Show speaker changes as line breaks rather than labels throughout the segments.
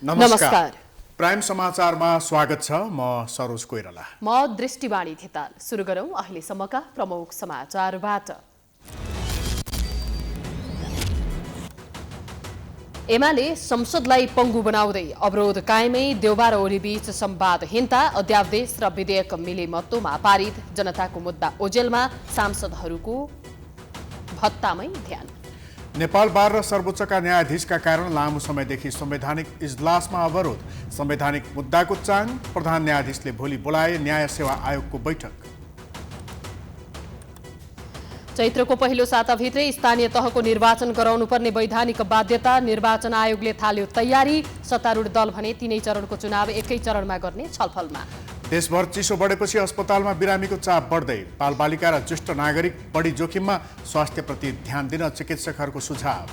नमस्कार।
प्राइम समाचारमा स्वागत छ। म सरोज कोइराला।
म दृष्टिवाणी थिताल। सुरु गरौं अहिलेसम्मका प्रमुख समाचारबाट। एमाले संसदलाई पंगु बनाउँदै अवरोध कायमै देउबा र ओली बीच संवादहीनता, अध्यादेश र विधेयक मिलेमतोमा पारित, जनताको मुद्दा ओजेलमा, सांसदहरूको भत्तामै ध्यान।
नेपाल बार र सर्वोच्चका न्यायाधीशका कारण लामो समयदेखि संवैधानिक इजलासमा अवरोध, संवैधानिक मुद्दाको चाङ, प्रधान न्यायाधीशले भोलि बोलाए न्याय सेवा आयोगको बैठक।
चैत्रको पहिलो साताभित्रै स्थानीय तहको निर्वाचन गराउनुपर्ने वैधानिक बाध्यता, निर्वाचन आयोगले थाल्यो तयारी, सत्तारूढ दल भने 3 चरणको चुनाव एकै चरणमा गर्ने छलफलमा।
देशभर चिसो बढेपछि अस्पतालमा बिरामीको चाप बढ्दै, बालबालिका र ज्येष्ठ नागरिक बढी जोखिममा, स्वास्थ्यप्रति ध्यान दिन चिकित्सकहरूको सुझाव।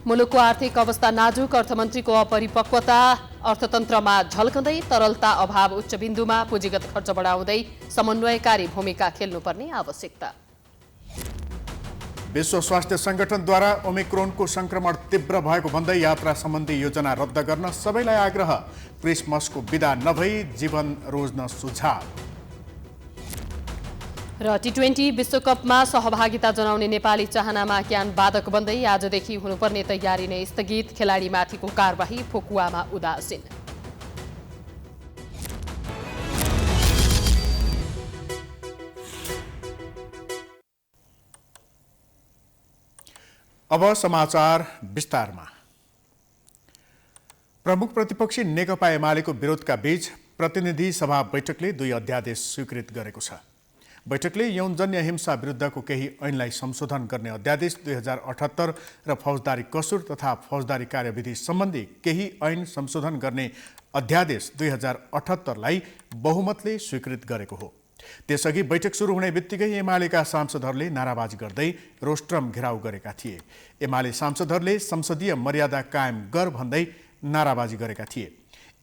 मुलुकको आर्थिक अवस्था नाजुक, अर्थमन्त्रीको अपरिपक्वता, अर्थतन्त्रमा झल्कँदै तरलता अभाव उच्च बिन्दुमा, पुँजीगत खर्च बढाउँदै समन्वयकारी भूमिका खेल्नुपर्ने आवश्यकता।
विश्व स्वास्थ्य संगठनद्वारा ओमिक्रोनको संक्रमण तीव्र भएको भन्दै यात्रा सम्बन्धी योजना रद्द गर्न सबैलाई आग्रह, क्रिसमसको बिदा नभई जीवन रोज्न सुझाव। र
टी20 विश्वकपमा सहभागिता जनाउने नेपाली चाहनामा क्यान बाधक बन्दै आजदेखि हुनुपर्ने तयारी नै स्थगित, खेलाडीमाथिको कारबाही फुकुवामा उदासीन। अब समाचार विस्तारमा। प्रमुख प्रतिपक्षी नेकपा एमालेको विरोधका बीच प्रतिनिधि सभा बैठकले 2 अध्यादेश स्वीकृत गरेको छ। बैठकले यौनजन्य हिंसा विरुद्धको केही ऐनलाई संशोधन गर्ने अध्यादेश 2078 र फौजदारी कसुर तथा फौजदारी कार्यविधि सम्बन्धी केही ऐन संशोधन गर्ने अध्यादेश 2078 लाई बहुमतले स्वीकृत गरेको हो। त्यसअघि बैठक सुरु हुने बित्तिकै एमालेका सांसदहरूले नाराबाजी गर्दै रोस्ट्रम घेराउ गरेका थिए। एमाले सांसदहरूले संसदीय मर्यादा कायम गर भन्दै नाराबाजी गरेका थिए।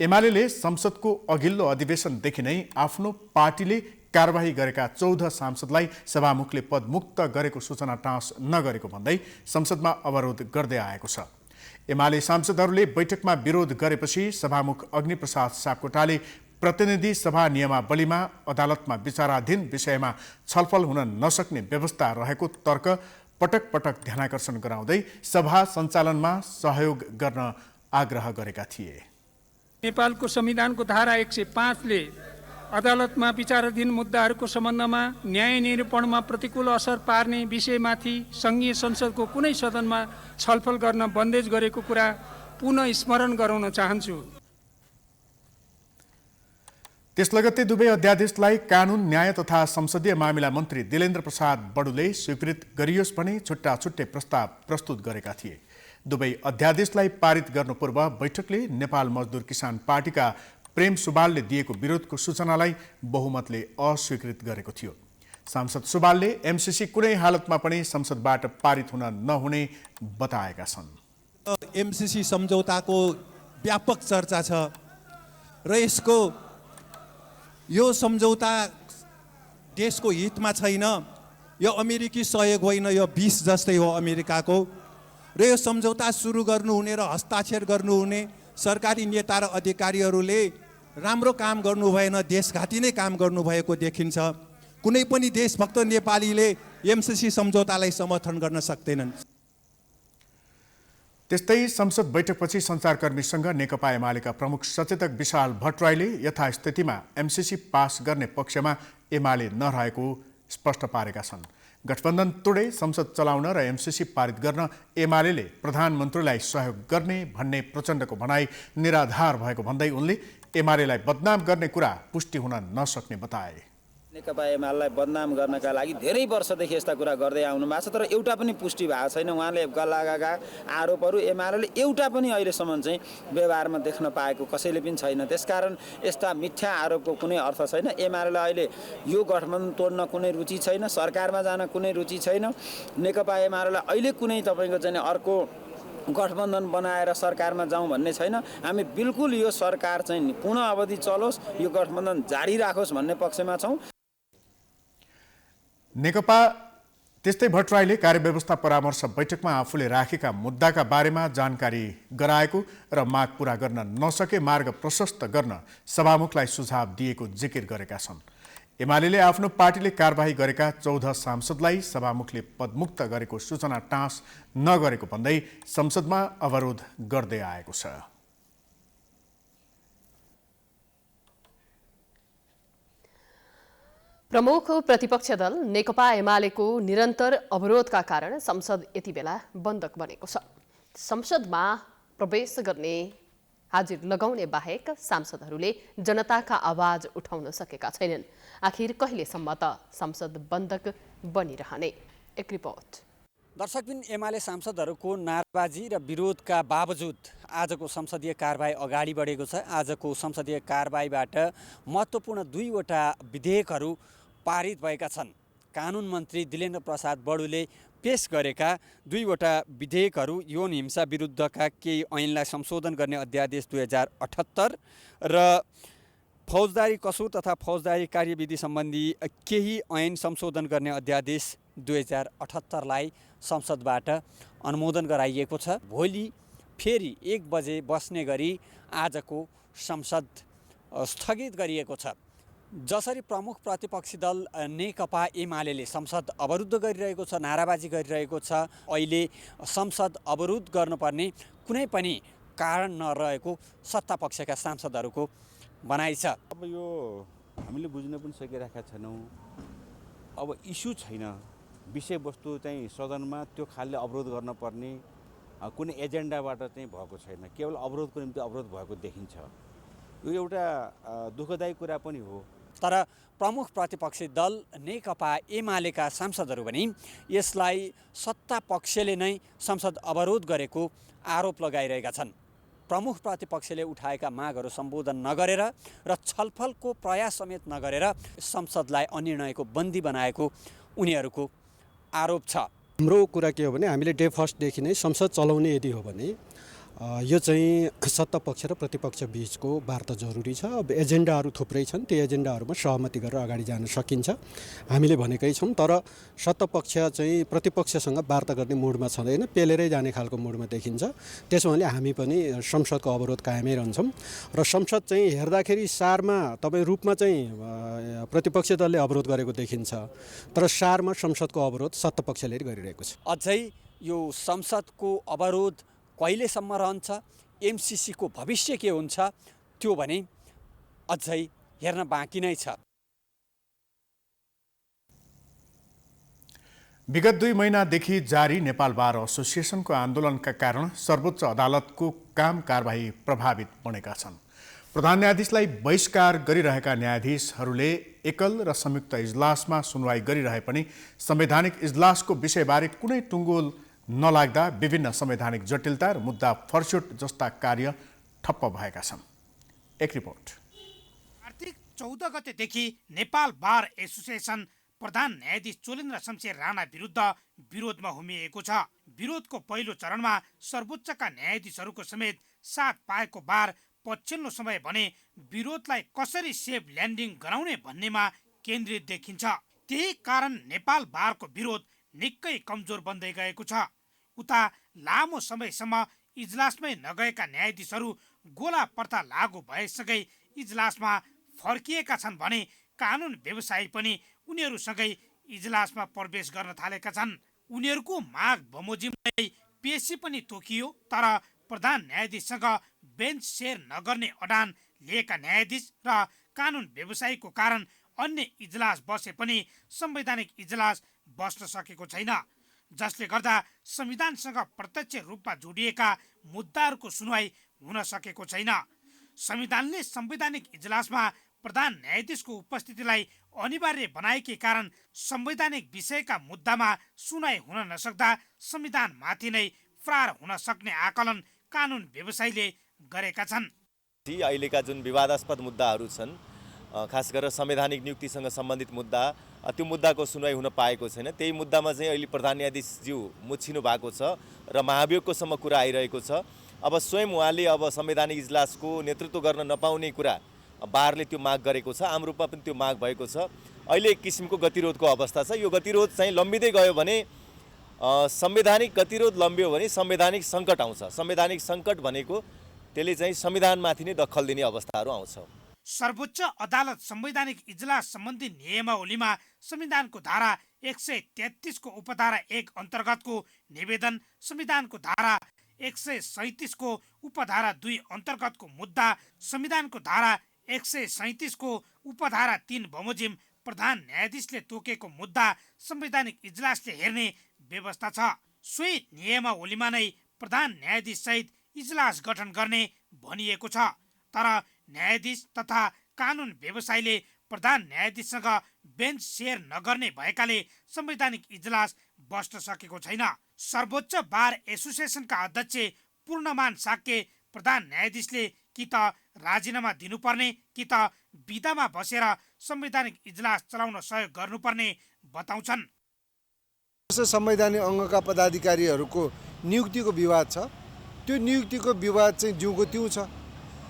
एमाले संसदको अघिल्लो अधिवेशनदेखि नै आफ्नो पार्टीले कारबाही गरेका 14 सांसदलाई सभामुखले पदमुक्त गरेको सूचना टाँस नगरेको भन्दै संसदमा अवरोध गर्दै आएको छ। एमाले सांसदहरूले बैठकमा विरोध गरेपछि सभामुख अग्निप्रसाद सापकोटाले प्रतिनिधि सभा नियमावलीमा अदालतमा विचाराधीन विषयमा छलफल हुन नसक्ने व्यवस्था रहेको तर्क पटक पटक ध्यानाकर्षण गराउँदै सभा सञ्चालनमा सहयोग गर्न आग्रह गरेका थिए।
नेपालको संविधानको धारा 105 ले अदालतमा विचाराधीन मुद्दाहरूको सम्बन्धमा न्याय निरूपणमा प्रतिकूल असर पार्ने विषयमाथि संघीय संसदको कुनै सदनमा छलफल गर्न बन्देज गरेको कुरा पुनः स्मरण गराउन चाहन्छु।
त्यसलगत्तै दुवै अध्यादेशलाई कानुन, न्याय तथा संसदीय मामिला मन्त्री दिलेन्द्र प्रसाद बडुले स्वीकृत गरियोस् भने छुट्टा छुट्टै प्रस्ताव प्रस्तुत गरेका थिए। दुवै अध्यादेशलाई पारित गर्नु पूर्व बैठकले नेपाल मजदुर किसान पार्टीका प्रेम सुवालले दिएको विरोधको सूचनालाई बहुमतले अस्वीकृत गरेको थियो। सांसद सुवालले एमसीसी कुनै हालतमा पनि संसदबाट पारित हुन नहुने बताएका छन्।
एमसीसी सम्झौताको व्यापक चर्चा छ र यो सम्झौता देशको हितमा छैन। यो अमेरिकी सहयोग होइन, यो 20 जस्तै हो अमेरिकाको। र यो सम्झौता सुरु गर्नुहुने र हस्ताक्षर गर्नुहुने सरकारी नेता र अधिकारीहरूले राम्रो काम गर्नु भएन, देशघाती नै काम गर्नुभएको देखिन्छ। कुनै पनि देशभक्त नेपालीले एमसीसी सम्झौतालाई समर्थन गर्न सक्दैनन्।
त्यस्तै संसद बैठकपछि सञ्चारकर्मीसँग नेकपा एमालेका प्रमुख सचेतक विशाल भट्टराईले यथास्थितिमा एमसीसी पास गर्ने पक्षमा एमाले नरहेको स्पष्ट पारेका छन्। गठबन्धन तोडै संसद चलाउन र एमसीसी पारित गर्न एमाले प्रधानमन्त्रीलाई सहयोग गर्ने भन्ने प्रचण्डको भनाई निराधार भएको भन्दै उनले एमालेलाई बदनाम गर्ने कुरा पुष्टि हुन नसक्ने बताए।
नेकपा एमालेलाई बदनाम गर्नका लागि धेरै वर्षदेखि यस्ता कुरा गर्दै आउनु भएको छ, तर एउटा पनि पुष्टि भएको छैन। उहाँले लगाएका आरोपहरू एमालेले एउटा पनि अहिलेसम्म चाहिँ व्यवहारमा देख्न पाएको कसैले पनि छैन। त्यसकारण यस्ता मिथ्या आरोपको कुनै अर्थ छैन। एमालेलाई अहिले यो गठबन्धन तोड्न कुनै रुचि छैन, सरकारमा जान कुनै रुचि छैन। नेकपा एमालेलाई अहिले कुनै तपाईँको चाहिँ अर्को गठबन्धन बनाएर सरकारमा जाउँ भन्ने छैन। हामी बिल्कुल यो सरकार चाहिँ पूर्ण अवधि चलोस्, यो गठबन्धन जारी राखोस् भन्ने पक्षमा छौँ।
नेकपा
त्यस्तै भट्टराईले कार्यव्यवस्था परामर्श बैठकमा आफूले राखेका मुद्दाका बारेमा जानकारी गराएको र माग पूरा गर्न नसके मार्ग प्रशस्त गर्न सभामुखलाई सुझाव दिएको जिकिर गरेका छन्। एमाले आफ्नो पार्टीले कारबाही गरेका 14 सांसदलाई सभामुखले पदमुक्त गरेको सूचना टाँस नगरेको भन्दै संसदमा अवरोध गर्दै आएको छ।
प्रमुख प्रतिपक्ष दल नेकपा एमालेको निरन्तर अवरोधका कारण संसद यति बेला बन्दक बनेको छ। संसदमा प्रवेश गर्ने हाजिर लगाउने बाहेक सांसदहरूले जनताका आवाज उठाउन सकेका छैनन्। आखिर कहिलेसम्म त संसद बन्दक बनिरहने? एक रिपोर्ट।
दर्शकबिन, एमाले सांसदहरूको नाराबाजी र विरोधका बावजुद आजको संसदीय कारबाही अगाडि बढेको छ। आजको संसदीय कारबाहीबाट महत्त्वपूर्ण 2वटा विधेयकहरू पारित भएका छन्। कानुन मन्त्री दिलेन्द्र प्रसाद बडुले पेश गरेका 2वटा विधेयकहरू यौन हिंसा विरुद्धका केही ऐनलाई संशोधन गर्ने अध्यादेश 2078 र फौजदारी कसुर तथा फौजदारी कार्यविधि सम्बन्धी केही ऐन संशोधन गर्ने अध्यादेश 2078लाई संसदबाट अनुमोदन गराइएको छ। भोलि फेरि 1 बजे बस्ने गरी आजको संसद स्थगित गरिएको छ। जसरी प्रमुख प्रतिपक्षी दल नेकपा एमाले संसद अवरुद्ध गरिरहेको छ, नाराबाजी गरिरहेको छ, अहिले संसद अवरुद्ध गर्नुपर्ने कुनै पनि कारण नरहेको सत्तापक्षका सांसदहरूको भनाइ छ।
अब यो हामीले बुझ्न पनि सकिरहेका छैनौँ। अब इस्यु छैन, विषयवस्तु चाहिँ सदनमा त्यो खालले अवरोध गर्नुपर्ने कुनै एजेन्डाबाट चाहिँ भएको छैन। केवल अवरोधको निम्ति अवरोध भएको देखिन्छ। यो एउटा दुःखदायी कुरा पनि हो।
तर प्रमुख प्रतिपक्षी दल नेकपा एमालेका सांसदहरू पनि यसलाई सत्ता पक्षले नै संसद अवरोध गरेको आरोप लगाइरहेका छन्। प्रमुख प्रतिपक्षले उठाएका मागहरू सम्बोधन नगरेर र छलफलको प्रयास समेत नगरेर संसदलाई अनिर्णयको बन्दी बनाएको उनीहरूको आरोप छ।
हाम्रो कुरा के हो भने हामीले डे फर्स्टदेखि नै संसद चलाउने यदि हो भने यो चाहिँ सत्तापक्ष र प्रतिपक्ष बीचको वार्ता जरुरी छ। अब एजेन्डाहरू थुप्रै छन्, त्यो एजेन्डाहरूमा सहमति गरेर अगाडि जान सकिन्छ हामीले भनेकै छौँ। तर सत्तापक्ष चाहिँ प्रतिपक्षसँग वार्ता गर्ने मुडमा छँदैन, पेलेरै जाने खालको मुडमा देखिन्छ। त्यसो भने हामी पनि संसदको अवरोध कायमै रहन्छौँ र संसद चाहिँ हेर्दाखेरि सारमा तपाईँ रूपमा चाहिँ प्रतिपक्ष दलले अवरोध गरेको देखिन्छ, तर सारमा संसदको अवरोध सत्तापक्षले गरिरहेको छ।
अझै यो संसदको अवरोध कहिलेसम्म रहन्छ, एमसीसीको भविष्य के हुन्छ, त्यो भने अझै हेर्न बाँकी नै छ।
विगत 2 महिनादेखि जारी नेपाल बार एसोसिएसनको आन्दोलनका कारण सर्वोच्च अदालतको काम कारबाही प्रभावित बनेका छन्। प्रधान न्यायाधीशलाई बहिष्कार गरिरहेका न्यायाधीशहरूले एकल र संयुक्त इजलासमा सुनवाई गरिरहे पनि संवैधानिक इजलासको विषयबारे कुनै टुङ्गोल नलाग्दा विभिन्न संवैधानिक जटिलता र मुद्दा फर्स्योट जस्ता कार्य ठप्प भएका छन्। एक रिपोर्ट।
कार्तिक 14 गतेदेखि नेपाल बार एसोसिएसन प्रधान न्यायाधीश चोलेन्द्र शमशेर राणा विरुद्ध विरोधमा हुमिएको छ। विरोधको पहिलो चरणमा सर्वोच्चका न्यायाधीशहरूको समेत साथ पाएको बार पछिल्लो समय भने विरोधलाई कसरी सेफ ल्यान्डिङ गराउने भन्नेमा केन्द्रित देखिन्छ। त्यही कारण नेपाल बारको विरोध निकै कमजोर बन्दै गएको छ। उता लामो समयसम्म इजलासमै नगएका न्यायाधीशहरू गोला पर्दा लागू भएसँगै इजलासमा फर्किएका छन् भने कानुन व्यवसायी पनि उनीहरूसँगै इजलासमा प्रवेश गर्न थालेका छन्। उनीहरूको माग बमोजिमलाई पेशी पनि तोकियो, तर प्रधान न्यायाधीशसँग बेन्च सेयर नगर्ने अडान लिएका न्यायाधीश र कानुन व्यवसायीको कारण अन्य इजलास बसे पनि संवैधानिक इजलास बस्न सकेको छैन, जसले गर्दा संविधानसँग प्रत्यक्ष रूपमा जोडिएका मुद्दाहरूको सुनवाई हुन सकेको छैन। संविधानले संवैधानिक इजलासमा प्रधान न्यायाधीशको उपस्थितिलाई अनिवार्य बनाएकै कारण संवैधानिक विषयका मुद्दामा सुनवाई हुन नसक्दा संविधानमाथि नै फरार हुन सक्ने आकलन कानुन व्यवसायीले गरेका छन्।
अहिलेका जुन विवादास्पद मुद्दाहरू छन्, खास गरेर संवैधानिक नियुक्तिसँग सम्बन्धित मुद्दा, त्यो मुद्दाको सुनवाई हुन पाएको छैन। त्यही मुद्दामा चाहिँ अहिले प्रधान न्यायाधीशज्यू मुछिनु भएको छ र महाभियोगकोसम्म कुरा आइरहेको छ। अब स्वयं उहाँले अब संवैधानिक इजलासको नेतृत्व गर्न नपाउने कुरा बारले त्यो माग गरेको छ, आम रूपमा पनि त्यो माग भएको छ। अहिले एक किसिमको गतिरोधको अवस्था छ। यो गतिरोध चाहिँ लम्बिँदै गयो भने संवैधानिक गतिरोध लम्बियो भने संवैधानिक सङ्कट आउँछ। संवैधानिक सङ्कट भनेको त्यसले चाहिँ संविधानमाथि नै दखल दिने अवस्थाहरू आउँछ।
सर्वोच्च अदालत संवैधानिक इजलास सम्बन्धी नियमावलीमा संविधानको धारा 133 को उपधारा 1 अन्तर्गतको निवेदन, संविधानको धारा 137 को उपधारा 2 अन्तर्गतको मुद्दा, संविधानको धारा 137 को उपधारा 3 बमोजिम प्रधान न्यायाधीशले तोकेको मुद्दा संवैधानिक इजलासले हेर्ने व्यवस्था छ। सोही नियमावलीमा नै प्रधान न्यायाधीश सहित इजलास गठन गर्ने भनिएको छ। तर न्यायाधीश तथा कानुन व्यवसायीले प्रधान न्यायाधीशसँग बेन्च सेयर नगर्ने भएकाले संवैधानिक इजलास बस्न सकेको छैन। सर्वोच्च बार एसोसिएसनका अध्यक्ष पूर्णमान साक्य प्रधान न्यायाधीशले कि त राजीनामा दिनुपर्ने कि त विधामा बसेर संवैधानिक इजलास चलाउन सहयोग गर्नुपर्ने बताउँछन्।
संवैधानिक अङ्गका पदाधिकारीहरूको नियुक्तिको विवाद छ। त्यो नियुक्तिको विवाद चाहिँ जिउको त्यो छ,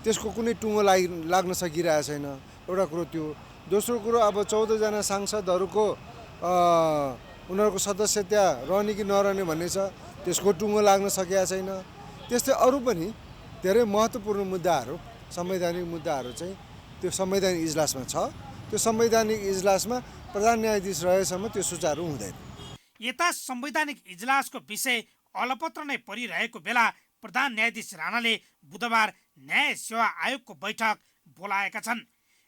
त्यसको कुनै टुङ्गो लाग्न सकिरहेको छैन। एउटा कुरो त्यो। दोस्रो कुरो, अब 14 जना सांसदहरूको उनीहरूको सदस्यता रहने कि नरहने भन्ने छ, त्यसको टुङ्गो लाग्न सकेको छैन। त्यस्तै अरू पनि धेरै महत्त्वपूर्ण मुद्दाहरू, संवैधानिक मुद्दाहरू चाहिँ त्यो संवैधानिक इजलासमा छ। त्यो संवैधानिक इजलासमा प्रधान न्यायाधीश रहेसम्म त्यो सुचारू हुँदैन।
यता संवैधानिक इजलासको विषय अलपत्र नै परिरहेको बेला प्रधान न्यायाधीश राणाले बुधबार न्याय सेवा आयोगको बैठक बोलाएका छन्।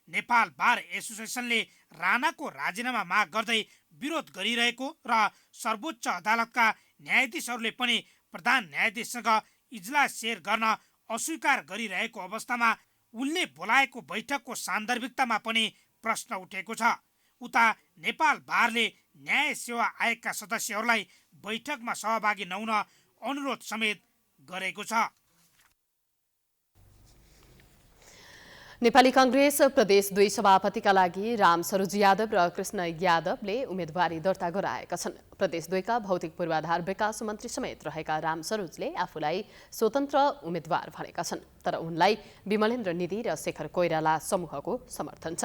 नेपाल बार एसोसिएसनले राणाको राजीनामा माग गर्दै विरोध गरिरहेको र सर्वोच्च अदालतका न्यायाधीशहरूले पनि प्रधान न्यायाधीशसँग इजलास सेयर गर्न अस्वीकार गरिरहेको अवस्थामा उनले बोलाएको बैठकको सान्दर्भिकतामा पनि प्रश्न उठेको छ। उता नेपाल बारले न्याय सेवा आयोगका सदस्यहरूलाई बैठकमा सहभागी नहुन अनुरोध समेत गरेको छ।
नेपाली कांग्रेस प्रदेश 2 सभापतिका लागि रामसरोज यादव र कृष्ण यादवले उम्मेदवारी दर्ता गराएका छन्। प्रदेश 2 का भौतिक पूर्वाधार विकास मन्त्री समेत रहेका रामसरोजले आफूलाई स्वतन्त्र उम्मेदवार भनेका छन्। तर उनलाई विमलेन्द्र निधि र शेखर कोइराला समूहको समर्थन छ।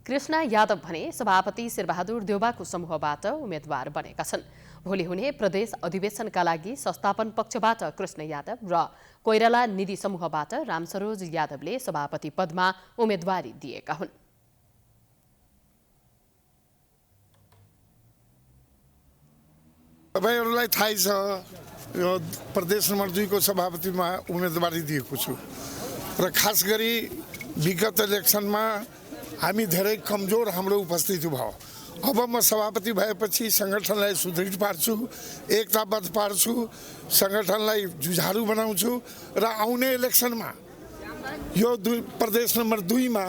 कृष्ण यादव भने सभापति शेरबहादुर देउवाको समूहबाट उम्मेदवार बनेका छन्। भोलि हुने प्रदेश अधिवेशनका लागि संस्थापन पक्षबाट कृष्ण यादव र कोइराला निधि समूहबाट रामसरोज यादवले सभापति पदमा उम्मेदवारी दिएका हुन्।
तपाईहरुलाई थाहै छ, यो प्रदेश नम्बर 2 को सभापतिमा उम्मेदवारी दिएको छु र खास गरी विगत इलेक्सनमा हामी धेरै कमजोर हाम्रो उपस्थिति भयो। अब म सभापति भएपछि संगठनलाई सुदृढ पार्छु, एकताबद्ध पार्छु, संगठनलाई जुझारु बनाउँछु र आउने इलेक्सनमा यो प्रदेश नम्बर 2 मा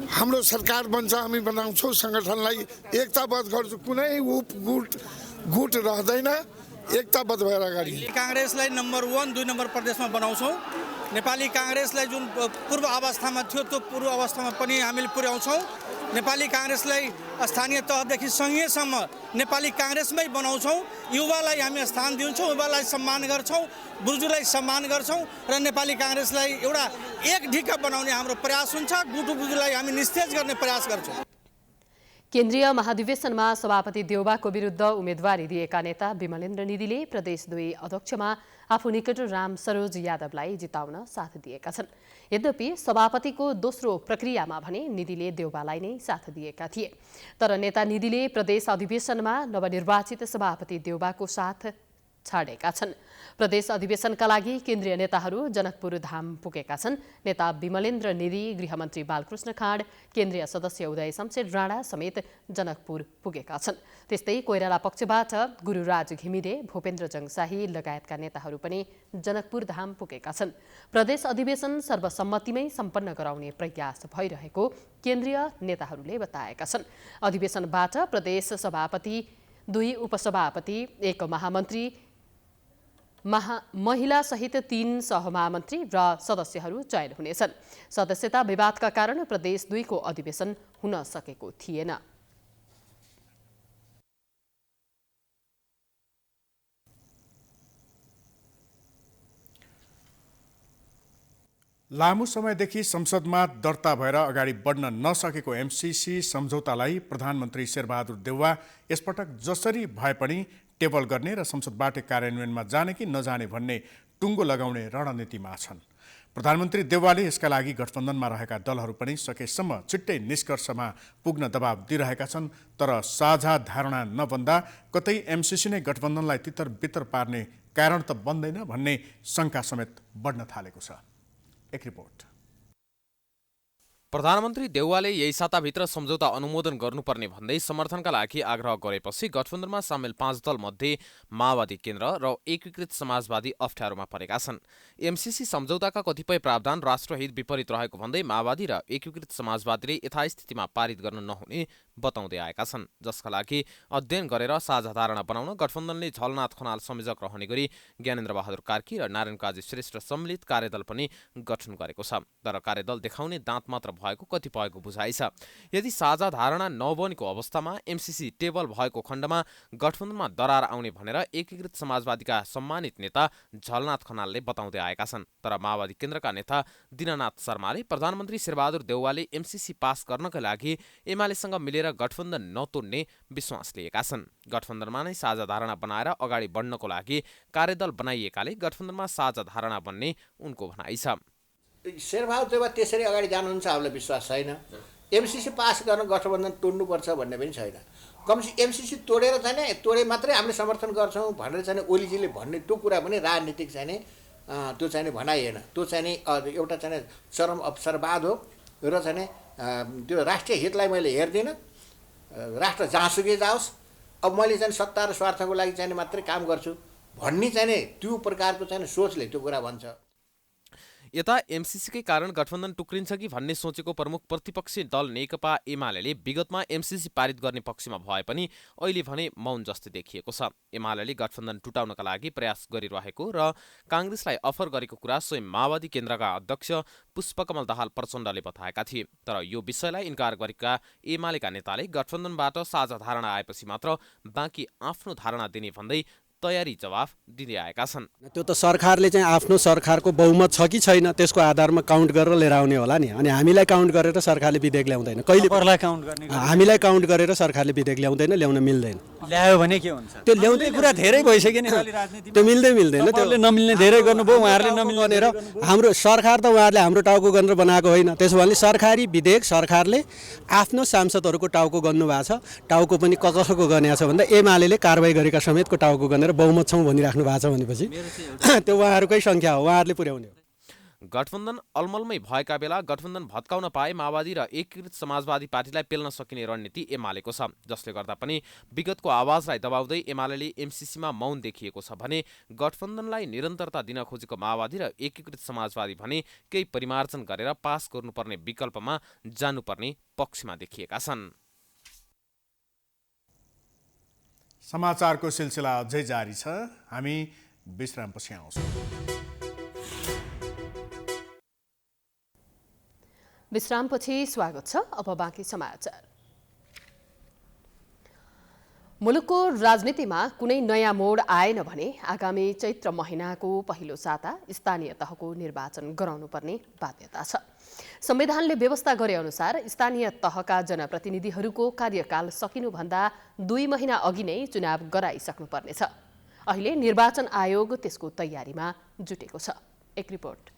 हाम्रो सरकार बन्छ, हामी बनाउँछौँ, संगठनलाई एकताबद्ध गर्छु। कुनै गुट रहँदैन, एकताबद्ध भएर अगाडि।
कांग्रेसलाई नम्बर 1, 2 नम्बर प्रदेशमा बनाउँछौँ। नेपाली कांग्रेसलाई जुन पूर्व अवस्थामा थियो त्यो पूर्व अवस्थामा पनि हामीले पुर्याउँछौँ। नेपाली कांग्रेसलाई स्थानीय तहदेखि संघीयसम्म नेपाली कांग्रेसमै बनाउँछौँ। युवालाई हामी स्थान दिन्छौँ, युवालाई सम्मान गर्छौँ, बुजुर्गलाई सम्मान गर्छौँ र नेपाली कांग्रेसलाई एउटा एक ढिक्का बनाउने हाम्रो प्रयास हुन्छ। गुटु बुजुर्गलाई हामी निस्तेज गर्ने प्रयास गर्छौँ।
केन्द्रीय महाधिवेशनमा सभापति देउवाको विरुद्ध उम्मेदवारी दिएका नेता विमलेन्द्र निधिले प्रदेश 2 अध्यक्षमा आफू निकट रामसरोज यादवलाई जिताउन साथ दिएका छन्। यद्यपि सभापतिको दोस्रो प्रक्रियामा भने निधिले देउवालाई नै साथ दिएका थिए। तर नेता निधिले प्रदेश अधिवेशनमा नवनिर्वाचित सभापति देउवाको साथ छाडेका छन्। प्रदेश अधिवेशनका लागि केन्द्रीय नेताहरू जनकपुर धाम पुगेका छन्। नेता विमलेन्द्र निधि, गृहमन्त्री बालकृष्ण खाँड, केन्द्रीय सदस्य उदय शमशेर राणा समेत जनकपुर पुगेका छन्। त्यस्तै कोइराला पक्षबाट गुरुराज घिमिरे, भूपेन्द्र जङशाही लगायतका नेताहरू पनि जनकपुर धाम पुगेका छन्। प्रदेश अधिवेशन सर्वसम्मतिमै सम्पन्न गराउने प्रयास भइरहेको केन्द्रीय नेताहरूले बताएका छन्। अधिवेशनबाट प्रदेश सभापति, 2 उपसभापति, 1 महामन्त्री, महिला सहित 3 सहमहामन्त्री र सदस्यहरू चयन हुनेछन्। सदस्यता विवादका कारण प्रदेश 2 को अधिवेशन हुन सकेको थिएन।
लामो समयदेखि संसदमा दर्ता भएर अगाडि बढ्न नसकेको एमसीसी सम्झौतालाई प्रधानमन्त्री शेरबहादुर देउवा यसपटक जसरी भए पनि टेबल गर्ने र संसदबाट कार्यान्वयनमा जाने कि नजाने भन्ने टुङ्गो लगाउने रणनीतिमा छन्। प्रधानमन्त्री देउवाले यसका लागि गठबन्धनमा रहेका दलहरू पनि सकेसम्म छिट्टै निष्कर्षमा पुग्न दबाब दिइरहेका छन्। तर साझा धारणा नबन्दा कतै एमसीसी नै गठबन्धनलाई तितर बितर पार्ने कारण त बन्दैन भन्ने शङ्का समेत बढ्न थालेको छ। एक रिपोर्ट।
प्रधानमन्त्री देउवाले यही साताभित्र सम्झौता अनुमोदन गर्नुपर्ने भन्दै समर्थनका लागि आग्रह गरेपछि गठबन्धनमा सामेल 5 दलमध्ये माओवादी केन्द्र र एकीकृत समाजवादी अप्ठ्यारोमा परेका छन्। एमसीसी सम्झौताका कतिपय प्रावधान राष्ट्रहित विपरीत रहेको भन्दै माओवादी र एकीकृत समाजवादीले यथास्थितिमा पारित गर्न नहुने बताउँदै आएका छन्, जसका लागि अध्ययन गरेर साझा धारणा बनाउन गठबन्धनले झलनाथ खनाल संयोजक रहने गरी ज्ञानेन्द्र बहादुर कार्की र नारायण काजी श्रेष्ठ सम्मिलित कार्यदल पनि गठन गरेको छ। तर कार्यदल देखाउने दाँत मात्र भएको कतिपयको बुझाइ छ। यदि साझा धारणा नबनेको अवस्थामा एमसीसी टेबल भएको खण्डमा गठबन्धनमा दरार आउने भनेर एकीकृत समाजवादीका सम्मानित नेता झलनाथ खनालले बताउँदै आएका छन्। तर माओवादी केन्द्रका नेता दीनानाथ शर्माले प्रधानमन्त्री शेरबहादुर देउवाले एमसीसी पास गर्नका लागि एमालेसँग मिलेर गठबन्धन नतोड्ने विश्वास लिएका छन्। गठबन्धनमा नै साझा धारणा बनाएर अगाडि बढ्नको लागि कार्यदल बनाइएकाले गठबन्धनमा साझा धारणा बन्ने उनको भनाइ छ।
शेरबहादुर देउवा त्यसरी अगाडि जानुहुन्छ हामीलाई विश्वास छैन। एमसीसी पास गर्न गठबन्धन तोड्नुपर्छ भन्ने पनि छैन। कमसेकम एमसीसी तोडेर चाहिँ तोडे मात्रै हामीले समर्थन गर्छौँ भनेर चाहिँ ओलीजीले भन्ने त्यो कुरा पनि राजनीतिक चाहिँ त्यो चाहिँ भनाइ होइन। त्यो चाहिँ एउटा चाहिँ चरम अवसरवाद हो र चाहिँ त्यो राष्ट्रिय हितलाई मैले हेर्दिनँ। राष्ट्र जहाँसुकै जाओस्, अब मैले चाहिँ सत्ता र स्वार्थको लागि चाहिँ मात्रै काम गर्छु भन्ने चाहिँ त्यो प्रकारको चाहिँ सोचले त्यो कुरा भन्छ।
यता एमसीसीकै कारण गठबन्धन टुक्रिन्छ कि भन्ने सोचेको प्रमुख प्रतिपक्षी दल नेकपा एमाले विगतमा एमसीसी पारित गर्ने पक्षमा भए पनि अहिले भने मौन जस्तै देखिएको छ। एमाले गठबन्धन टुटाउनका लागि प्रयास गरिरहेको र काङ्ग्रेसलाई अफर गरेको कुरा स्वयं माओवादी केन्द्रका अध्यक्ष पुष्पकमल दाहाल प्रचण्डले बताएका थिए। तर यो विषयलाई इन्कार गरेका एमालेका नेताले गठबन्धनबाट साझा धारणा आएपछि मात्र बाँकी आफ्नो धारणा दिने भन्दै तयारी जवाफ दिँदै आएका छन्।
त्यो त सरकारले चाहिँ आफ्नो सरकारको बहुमत छ कि छैन त्यसको आधारमा काउन्ट गरेर लिएर आउने होला नि। अनि हामीलाई काउन्ट गरेर सरकारले विधेयक ल्याउँदैन। कहिले
काउन्ट गर्ने
हामीलाई काउन्ट गरेर सरकारले विधेयक ल्याउँदैन, ल्याउन मिल्दैन।
ल्यायो भने के हुन्छ?
त्यो ल्याउँदै
कुरा धेरै भइसक्यो नि राजनीतिमा।
त्यो मिल्दैन। त्यो
नमिल्ने धेरै गर्नुभयो, उहाँहरूले नमिल्ने
भनेर हाम्रो सरकार त उहाँहरूले हाम्रो टाउको गरेर बनाएको होइन। त्यसो भने सरकारी विधेयक सरकारले आफ्नो सांसदहरूको टाउको गर्नु भएको छ। टाउको पनि कसको गर्ने छ भन्दा एमाले कारबाही गरेका समेतको टाउको गरेर बहुमत छौँ भनिराख्नु भएको छ भनेपछि त्यो उहाँहरूकै सङ्ख्या हो, उहाँहरूले पुर्याउने हो।
गठबन्धन अलमलमै भएका बेला गठबन्धन भत्काउन पाए माओवादी र एकीकृत समाजवादी पार्टीलाई पेल्न सकिने रणनीति एमालेको छ, जसले गर्दा पनि विगतको आवाजलाई दबाउँदै एमाले एमसीसीमा मौन देखिएको छ भने गठबन्धनलाई निरन्तरता दिन खोजेको माओवादी र एकीकृत समाजवादी भने केही परिमार्जन गरेर पास गर्नुपर्ने विकल्पमा जानुपर्ने पक्षमा देखिएका छन्।
समाचारको सिलसिला अझै जारी छ। हामी विश्रामपछि आउँछौँ।
विश्रामपछि स्वागत छ। अब बाँकी समाचार। मुलुकको राजनीतिमा कुनै नयाँ मोड आएन भने आगामी चैत्र महिनाको पहिलो साता स्थानीय तहको निर्वाचन गराउनुपर्ने बाध्यता छ। संविधानले व्यवस्था गरे अनुसार स्थानीय तहका जनप्रतिनिधिहरूको कार्यकाल सकिनुभन्दा 2 महिना अघि नै चुनाव गराइसक्नुपर्नेछ। अहिले निर्वाचन आयोग त्यसको तयारीमा जुटेको छ। एक रिपोर्ट।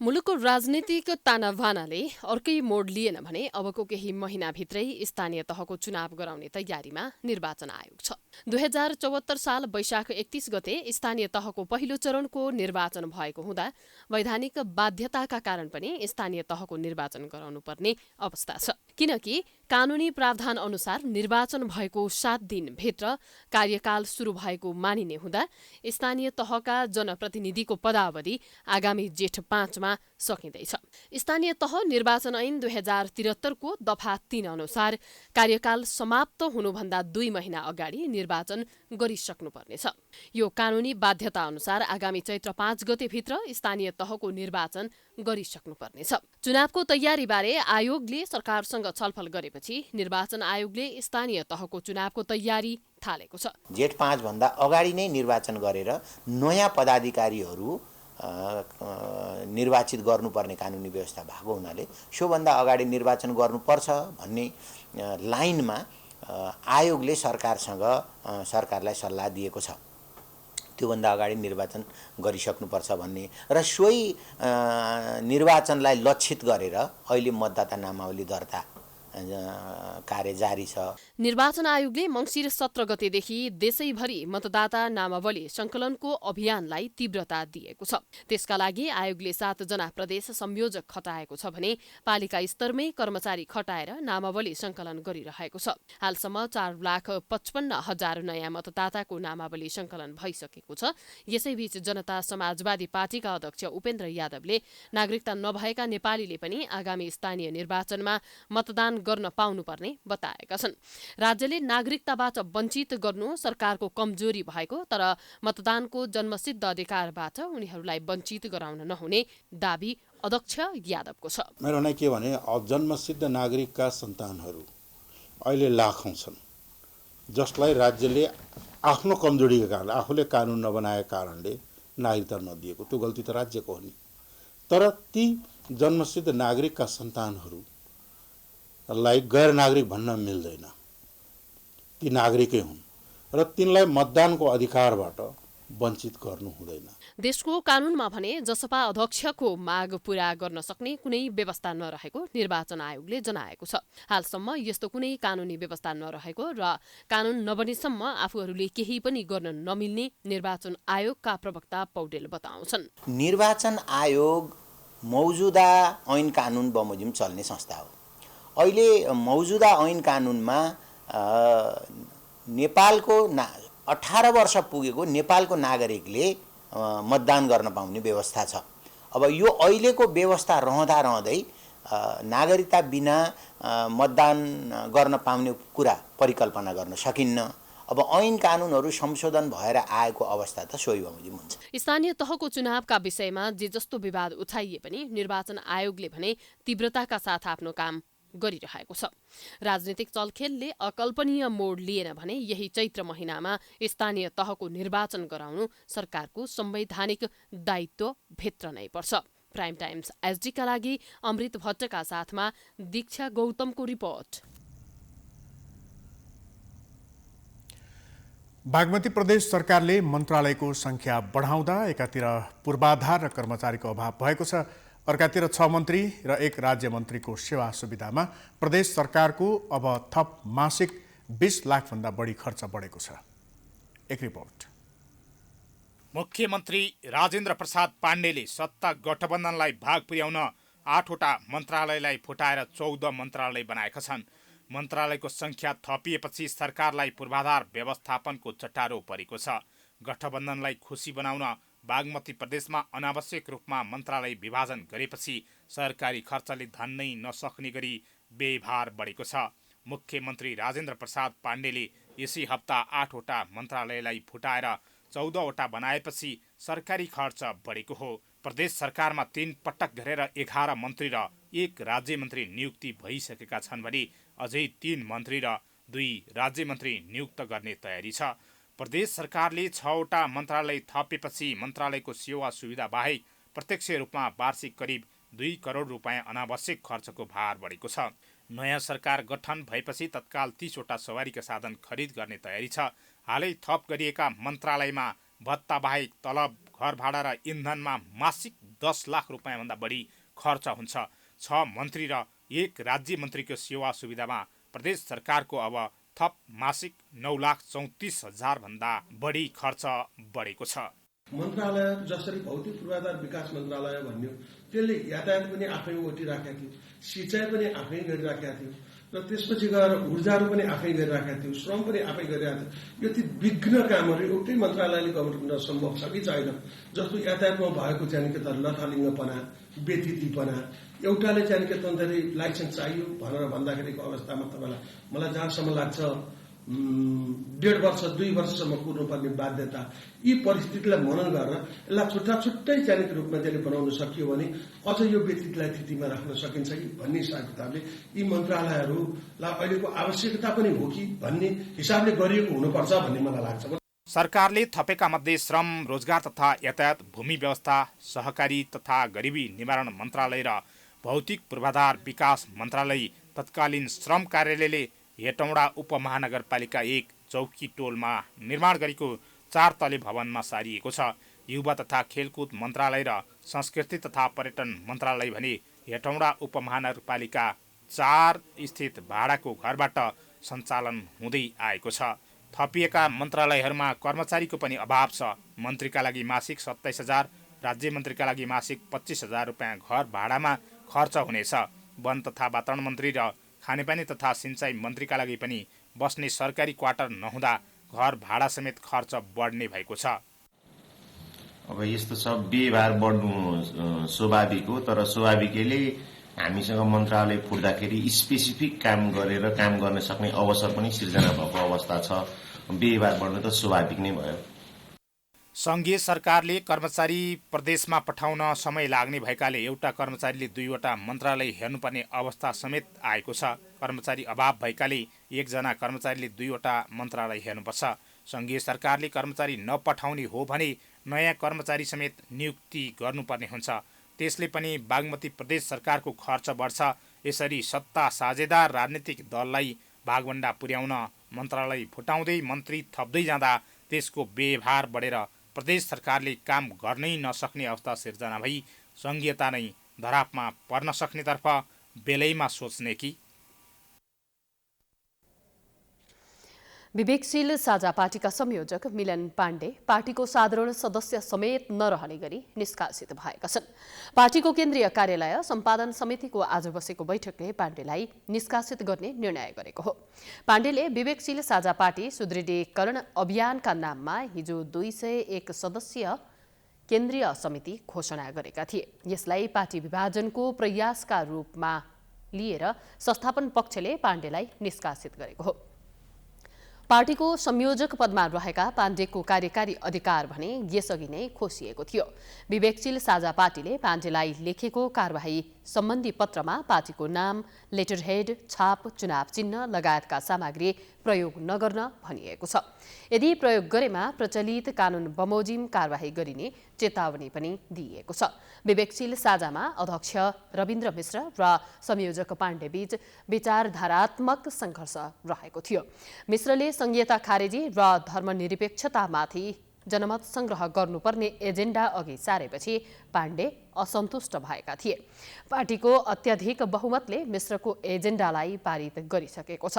मुलुकको राजनीतिक तानाभानाले अर्कै मोड लिएन भने अबको केही महिनाभित्रै स्थानीय तहको चुनाव गराउने तयारीमा निर्वाचन आयोग छ। 2074 साल वैशाख 31 गते स्थानीय तहको पहिलो चरणको निर्वाचन भएको हुँदा वैधानिक बाध्यताका कारण पनि स्थानीय तहको निर्वाचन गराउनुपर्ने अवस्था छ। किनकि कानूनी प्रावधान अनुसार निर्वाचन भएको 7 दिनभित्र कार्यकाल सुरु भएको मानिने हुँदा स्थानीय तहका जनप्रतिनिधिको पदावधि आगामी जेठ 5 मा सकिँदैछ। स्थानीय तह निर्वाचन ऐन 2073 को दफा 3 अनुसार कार्यकाल समाप्त हुनुभन्दा 2 महिना अगाडि निर्वाचन गरिसक्नुपर्नेछ। यो कानूनी बाध्यता अनुसार आगामी चैत्र 5 गतेभित्र स्थानीय तहको निर्वाचन गरिसक्नुपर्नेछ। चुनावको तयारीबारे आयोगले सरकारसँग छलफल गरेपछि निर्वाचन आयोगले स्थानीय तहको चुनावको तयारी थालेको छ।
जेठ 5 भन्दा अगाडि नै निर्वाचन गरेर नयाँ पदाधिकारीहरू
निर्वाचित गर्नुपर्ने कानुनी व्यवस्था भएको हुनाले सोभन्दा अगाडि निर्वाचन गर्नुपर्छ भन्ने लाइनमा आयोगले सरकारलाई सल्लाह दिएको छ। त्योभन्दा अगाडि निर्वाचन गरिसक्नुपर्छ भन्ने र सोही निर्वाचनलाई लक्षित गरेर अहिले मतदाता नामावली दर्ता कार्य जारी छ।
निर्वाचन आयोगले मङ्सिर 17 गतेदेखि देशैभरि मतदाता नामावली सङ्कलनको अभियानलाई तीव्रता दिएको छ। त्यसका लागि आयोगले 7 जना प्रदेश संयोजक खटाएको छ भने पालिका स्तरमै कर्मचारी खटाएर नामावली सङ्कलन गरिरहेको छ। हालसम्म 4,55,000 नयाँ मतदाताको नामावली सङ्कलन भइसकेको छ। यसैबीच जनता समाजवादी पार्टीका अध्यक्ष उपेन्द्र यादवले नागरिकता नभएका नेपालीले पनि आगामी स्थानीय निर्वाचनमा मतदान गर्न पाउनुपर्ने बताएका छन्। राज्यले नागरिकताबाट वञ्चित गर्नु सरकारको कमजोरी भएको तर मतदानको जन्मसिद्ध अधिकारबाट उनीहरूलाई वञ्चित गराउन नहुने दाबी अध्यक्ष यादवको छ।
मेरो भनाइ के भने जन्मसिद्ध नागरिकका सन्तानहरू अहिले लाखौं छन्, जसलाई राज्यले आफ्नो कमजोरीका कारण आफूले कानुन नबनाएका कारणले नागरिकता नदिएको, त्यो गल्ती त राज्यको हो नि। तर ती जन्मसिद्ध नागरिकका सन्तानहरू लाई गैर नागरिक भन्न मिल्दैन, ती नागरिकै हुन् र तिनलाई मतदानको अधिकारबाट वञ्चित गर्नु हुँदैन।
देशको कानुनमा भने जसपा अध्यक्षको माग पूरा गर्न सक्ने कुनै व्यवस्था नरहेको निर्वाचन आयोगले जनाएको छ। हालसम्म यस्तो कुनै कानुनी व्यवस्था नरहेको र कानुन नबनेसम्म आफूहरूले केही पनि गर्न नमिल्ने निर्वाचन आयोगका प्रवक्ता पौडेल बताउँछन्।
निर्वाचन आयोग मौजुदा ऐन कानुन बमोजिम चल्ने संस्था हो। अहिले मौजुदा ऐन कानुनमा नेपालको 18 वर्ष पुगेको नेपालको नागरिकले मतदान गर्न पाउने व्यवस्था छ। अब यो अहिलेको व्यवस्था रहँदै नागरिकता बिना मतदान गर्न पाउने कुरा परिकल्पना गर्न सकिन्न। अब ऐन कानुनहरू संशोधन भएर आएको अवस्था त सोही बमोजिम हुन्छ।
स्थानीय तहको चुनावका विषयमा जे जस्तो विवाद उठाइए पनि निर्वाचन आयोगले भने तीव्रताका साथ आफ्नो काम गरिरहेको छ। राजनीतिक चलखेलले अकल्पनीय मोड लिएन भने यही चैत्र महिनामा स्थानीय तहको निर्वाचन गराउनु सरकारको संवैधानिक दायित्व भित्र नै पर्छ। प्राइम टाइम्स एसडीका लागि अमृत भट्टका साथमा दीक्षा गौतमको रिपोर्ट।
बागमती प्रदेश सरकारले मन्त्रालयको संख्या बढाउँदा एकातिर पूर्वाधार र कर्मचारीको अभाव भएको छ, अर्कातिर 6 मन्त्री र 1 राज्य मन्त्रीको सेवा सुविधामा प्रदेश सरकारको अब थप मासिक 20 लाखभन्दा बढी खर्च बढेको छ। एक रिपोर्ट।
मुख्यमन्त्री राजेन्द्र प्रसाद पाण्डेले सत्ता गठबन्धनलाई भाग पुर्याउन 8वटा मन्त्रालयलाई फुटाएर 14 मन्त्रालय बनाएका छन्। मन्त्रालयको संख्या थपिएपछि सरकारलाई पूर्वाधार व्यवस्थापनको चट्टारो परेको छ। गठबन्धनलाई खुसी बनाउन बागमती प्रदेशमा अनावश्यक रूपमा मन्त्रालय विभाजन गरेपछि सरकारी खर्चले धान्नै नसक्ने गरी व्ययभार बढेको छ। मुख्यमन्त्री राजेन्द्र प्रसाद पाण्डेले यसै हप्ता 8वटा मन्त्रालयलाई फुटाएर 14वटा बनाएपछि सरकारी खर्च बढेको हो। प्रदेश सरकारमा 3 पटक घेरेर 11 मन्त्री र 1 राज्य मन्त्री नियुक्ति भइसकेका छन् भने अझै 3 मन्त्री र 2 राज्य मन्त्री नियुक्त गर्ने तयारी छ। प्रदेश सरकारले 6वटा मन्त्रालय थपेपछि मन्त्रालयको सेवा सुविधा बाहेक प्रत्यक्ष रूपमा वार्षिक करिब 2 करोड रुपियाँ अनावश्यक खर्चको भार बढेको छ। नयाँ सरकार गठन भएपछि तत्काल 30वटा सवारीका साधन खरिद गर्ने तयारी छ। हालै थप गरिएका मन्त्रालयमा भत्ता बाहेक तलब, घर भाडा र इन्धनमा मासिक 10 लाख रुपियाँभन्दा बढी खर्च हुन्छ। 6 मन्त्री र 1 राज्य मन्त्रीको सेवा सुविधामा प्रदेश सरकारको अब थप मासिक 9,34,000 भन्दा बढी खर्च बढेको छ।
मन्त्रालय जसरी भौतिक पूर्वाधार विकास मन्त्रालय भन्यो, त्यसले यातायात पनि आफै ओटिराखेको थियो, सिँचाइ पनि आफै गरिराखेको थियो र त्यसपछि गएर ऊर्जाहरू पनि आफै गरिराखेको थियो, श्रम पनि आफै गरिरहेको थियो। यो ती विघ्न कामहरू एउटै मन्त्रालयले गर्न सम्भव छ कि छैन? जस्तो यातायातमा भएको चाहिँ के त लथालिङ्गपना, व्यतिथिपना, एउटाले चाहिँ के तन्त्री लाइसेन्स चाहियो भनेर भन्दाखेरिको अवस्थामा तपाईँलाई मलाई जहाँसम्म लाग्छ 1.5 वर्ष 2 वर्षसम्म कुर्नुपर्ने बाध्यता, यी परिस्थितिलाई मनन गरेर यसलाई छुट्टै चाहिँ रूपमा त्यसले बनाउन सकियो भने अझ यो व्यक्तिलाई स्थितिमा राख्न सकिन्छ कि भन्ने हिसाब किताबले यी मन्त्रालयहरूलाई अहिलेको आवश्यकता पनि हो कि भन्ने हिसाबले गरिएको हुनुपर्छ भन्ने मलाई लाग्छ।
सरकारले थपेका मध्ये श्रम, रोजगार तथा यातायात, भूमि व्यवस्था, सहकारी तथा गरिबी निवारण मन्त्रालय र भौतिक पूर्वाधार विकास मन्त्रालय तत्कालीन श्रम कार्यालयले हेटौँडा उपमहानगरपालिका 1 चौकी टोलमा निर्माण गरेको 4 तले भवनमा सारिएको छ। युवा तथा खेलकुद मन्त्रालय र संस्कृति तथा पर्यटन मन्त्रालय भने हेटौँडा उपमहानगरपालिका 4 स्थित भाडाको घरबाट सञ्चालन हुँदै आएको छ। थपिएका मन्त्रालयहरूमा कर्मचारीको पनि अभाव छ। मन्त्रीका लागि मासिक 27,000, राज्य मन्त्रीका लागि मासिक 25,000 रुपियाँ घर भाडामा खर्च हुनेछ। वन तथा वातावरण मन्त्री र खानेपानी तथा सिँचाइ मन्त्रीका लागि पनि बस्ने सरकारी क्वार्टर नहुँदा घर भाडा समेत खर्च बढ्ने भएको छ।
अब यस्तो सब व्यवहार बढ्नु स्वाभाविक हो, तर स्वाभाविकैले हामीसँग मन्त्रालय फुट्दाखेरि स्पेसिफिक काम गरेर काम गर्न सक्ने अवसर पनि सिर्जना भएको अवस्था छ। व्यवहार बढ्नु त स्वाभाविक नै भयो।
सङ्घीय सरकारले कर्मचारी प्रदेशमा पठाउन समय लाग्ने भएकाले एउटा कर्मचारीले 2वटा मन्त्रालय हेर्नुपर्ने अवस्था समेत आएको छ। कर्मचारी अभाव भएकाले एकजना कर्मचारीले 2वटा मन्त्रालय हेर्नुपर्छ। सङ्घीय सरकारले कर्मचारी नपठाउने हो भने नयाँ कर्मचारी समेत नियुक्ति गर्नुपर्ने हुन्छ। त्यसले पनि बागमती प्रदेश सरकारको खर्च बढ्छ। यसरी सत्ता साझेदार राजनीतिक दललाई भागभण्डा पुर्याउन मन्त्रालय फुटाउँदै मन्त्री थप्दै जाँदा त्यसको व्यवहार बढेर प्रदेश सरकारले काम गर्नै नसक्ने अवस्था सिर्जना भई सङ्घीयता नै धरापमा पर्न सक्नेतर्फ बेलैमा सोच्ने कि
विवेकशील साझा पार्टीका संयोजक मिलन पाण्डे पार्टीको साधारण सदस्य समेत नरहने गरी निष्कासित भएका छन्। पार्टीको केन्द्रीय कार्यालय सम्पादन समितिको आज बसेको बैठकले पाण्डेलाई निष्कासित गर्ने निर्णय गरेको हो। पाण्डेले विवेकशील साझा पार्टी सुदृढीकरण अभियानका नाममा हिजो 201 सदस्यीय केन्द्रीय समिति घोषणा गरेका थिए। यसलाई पार्टी विभाजनको प्रयासका रूपमा लिएर संस्थापन पक्षले पाण्डेलाई निष्कासित गरेको हो। पार्टीको संयोजक पदमा रहेका पाण्डेको कार्यकारी अधिकार भने यसअघि नै खोसिएको थियो। विवेकशील साझा पार्टीले पाण्डेलाई लेखेको कारबाही सम्बन्धी पत्रमा पार्टीको नाम, लेटरहेड, छाप, चुनाव चिन्ह लगायतका सामग्री प्रयोग नगर्न भनिएको छ। यदि प्रयोग गरेमा प्रचलित कानून बमोजिम कारबाही गरिने चेतावनी पनि दिइएको छ। विवेकशील साझामा अध्यक्ष रविन्द्र मिश्र र संयोजक पाण्डेबीच विचारधारात्मक सङ्घर्ष रहेको थियो। मिश्रले संघीयता खारेजी र धर्मनिरपेक्षतामाथि जनमत संग्रह गर्नुपर्ने एजेन्डा अघि सारेपछि पाण्डे असन्तुष्ट भएका थिए। पार्टीको अत्याधिक बहुमतले मिश्रको एजेन्डालाई पारित गरिसकेको छ।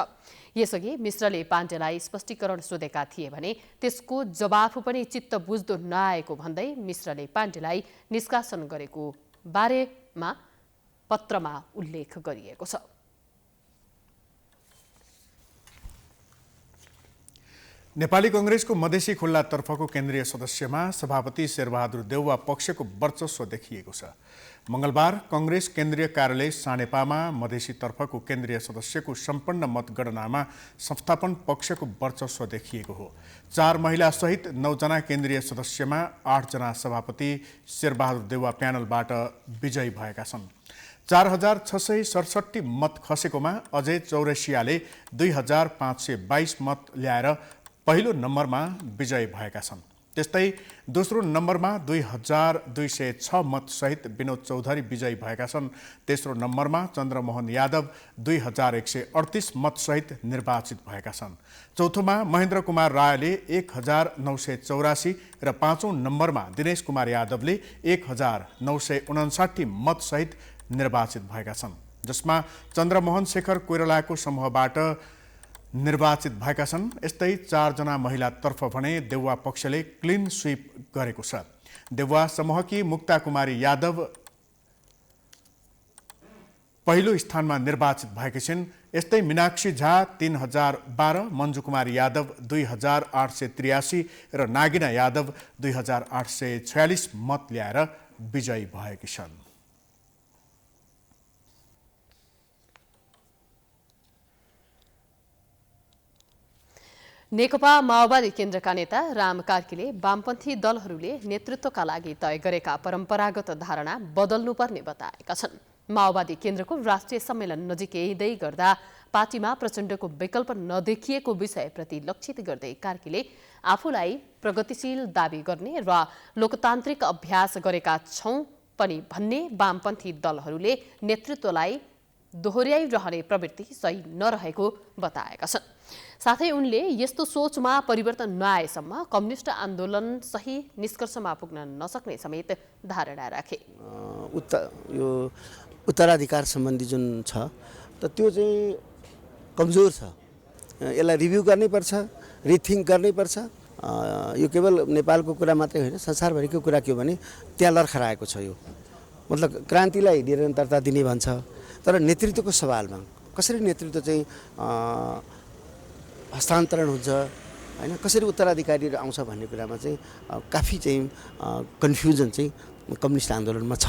यसअघि मिश्रले पाण्डेलाई स्पष्टीकरण सोधेका थिए भने त्यसको जवाफ पनि चित्त बुझ्दो नआएको भन्दै मिश्रले पाण्डेलाई निष्कासन गरेको बारेमा पत्रमा उल्लेख गरिएको छ।
नेपाली कांग्रेसको मधेसी खुल्लातर्फको केन्द्रीय सदस्यमा सभापति शेरबहादुर देउवा पक्षको वर्चस्व देखिएको छ। मंगलबार कांग्रेस केन्द्रीय कार्यालय सानेपामा मधेसीतर्फको केन्द्रीय सदस्यको सम्पन्न मतगणनामा संस्थापन पक्षको वर्चस्व देखिएको हो। 4 महिला सहित 9 जना केन्द्रीय सदस्यमा 8 जना सभापति शेरबहादुर देउवा प्यानलबाट विजयी भएका छन्। 4,667 मत खसेकोमा अजय चौरसियाले 2,522 मत ल्याएर पहिलो नम्बरमा विजयी भएका छन्। त्यस्तै दोस्रो नम्बरमा 2,206 मत सहित विनोद चौधरी विजयी भएका छन्। तेस्रो नम्बरमा चन्द्रमोहन यादव 2,138 मत सहित निर्वाचित भएका छन्। चौथोमा महेन्द्र कुमार रायले 1,984 र 5औं नम्बरमा दिनेश कुमार यादवले 1,959 मत सहित निर्वाचित भएका छन्, जसमा चन्द्रमोहन शेखर कोइरालाको समूहबाट निर्वाचित भएका छन्। यस्तै 4 जना महिलातर्फ भने देउवा पक्षले क्लिन स्वीप गरेको छ। देउवा समूहकी मुक्ता कुमारी यादव पहिलो स्थानमा निर्वाचित भएकी छिन्। यस्तै मीनाक्षी झा 3,012, मञ्जु कुमारी यादव 2,883 र नागिना यादव 2,846 मत ल्याएर विजयी भएकी छन्।
नेकपा माओवादी केन्द्रका नेता राम कार्कीले वामपन्थी दलहरूले नेतृत्वका लागि तय गरेका परम्परागत धारणा बदल्नुपर्ने बताएका छन्। माओवादी केन्द्रको राष्ट्रिय सम्मेलन नजिकै गर्दा पार्टीमा प्रचण्डको विकल्प नदेखिएको विषयप्रति लक्षित गर्दै कार्कीले आफूलाई प्रगतिशील दावी गर्ने र लोकतान्त्रिक अभ्यास गरेका छौं पनि भन्ने वामपन्थी दलहरूले नेतृत्वलाई दोहोर्याइरहने प्रवृत्ति सही नरहेको बताएका छन्। साथै उनले यस्तो सोचमा परिवर्तन नआएसम्म कम्युनिस्ट आन्दोलन सही निष्कर्षमा पुग्न नसक्ने समेत धारणा राखे।
यो उत्तराधिकार सम्बन्धी जुन छ त त्यो चाहिँ कमजोर छ, यसलाई रिभ्यू गर्नैपर्छ, रिथिङ्क गर्नैपर्छ। यो केवल नेपालको कुरा मात्रै होइन, संसारभरिको कुरा के हो भने त्यहाँ लर्खराएको छ। यो मतलब क्रान्तिलाई निरन्तरता दिने भन्छ, तर नेतृत्वको सवालमा कसरी नेतृत्व चाहिँ हस्तान्तरण हुन्छ हैन, कसरी उत्तराधिकारीहरू आउँछ भन्ने कुरामा चाहिँ काफी चाहिँ कन्फ्युजन चाहिँ कम्युनिस्ट आन्दोलनमा छ।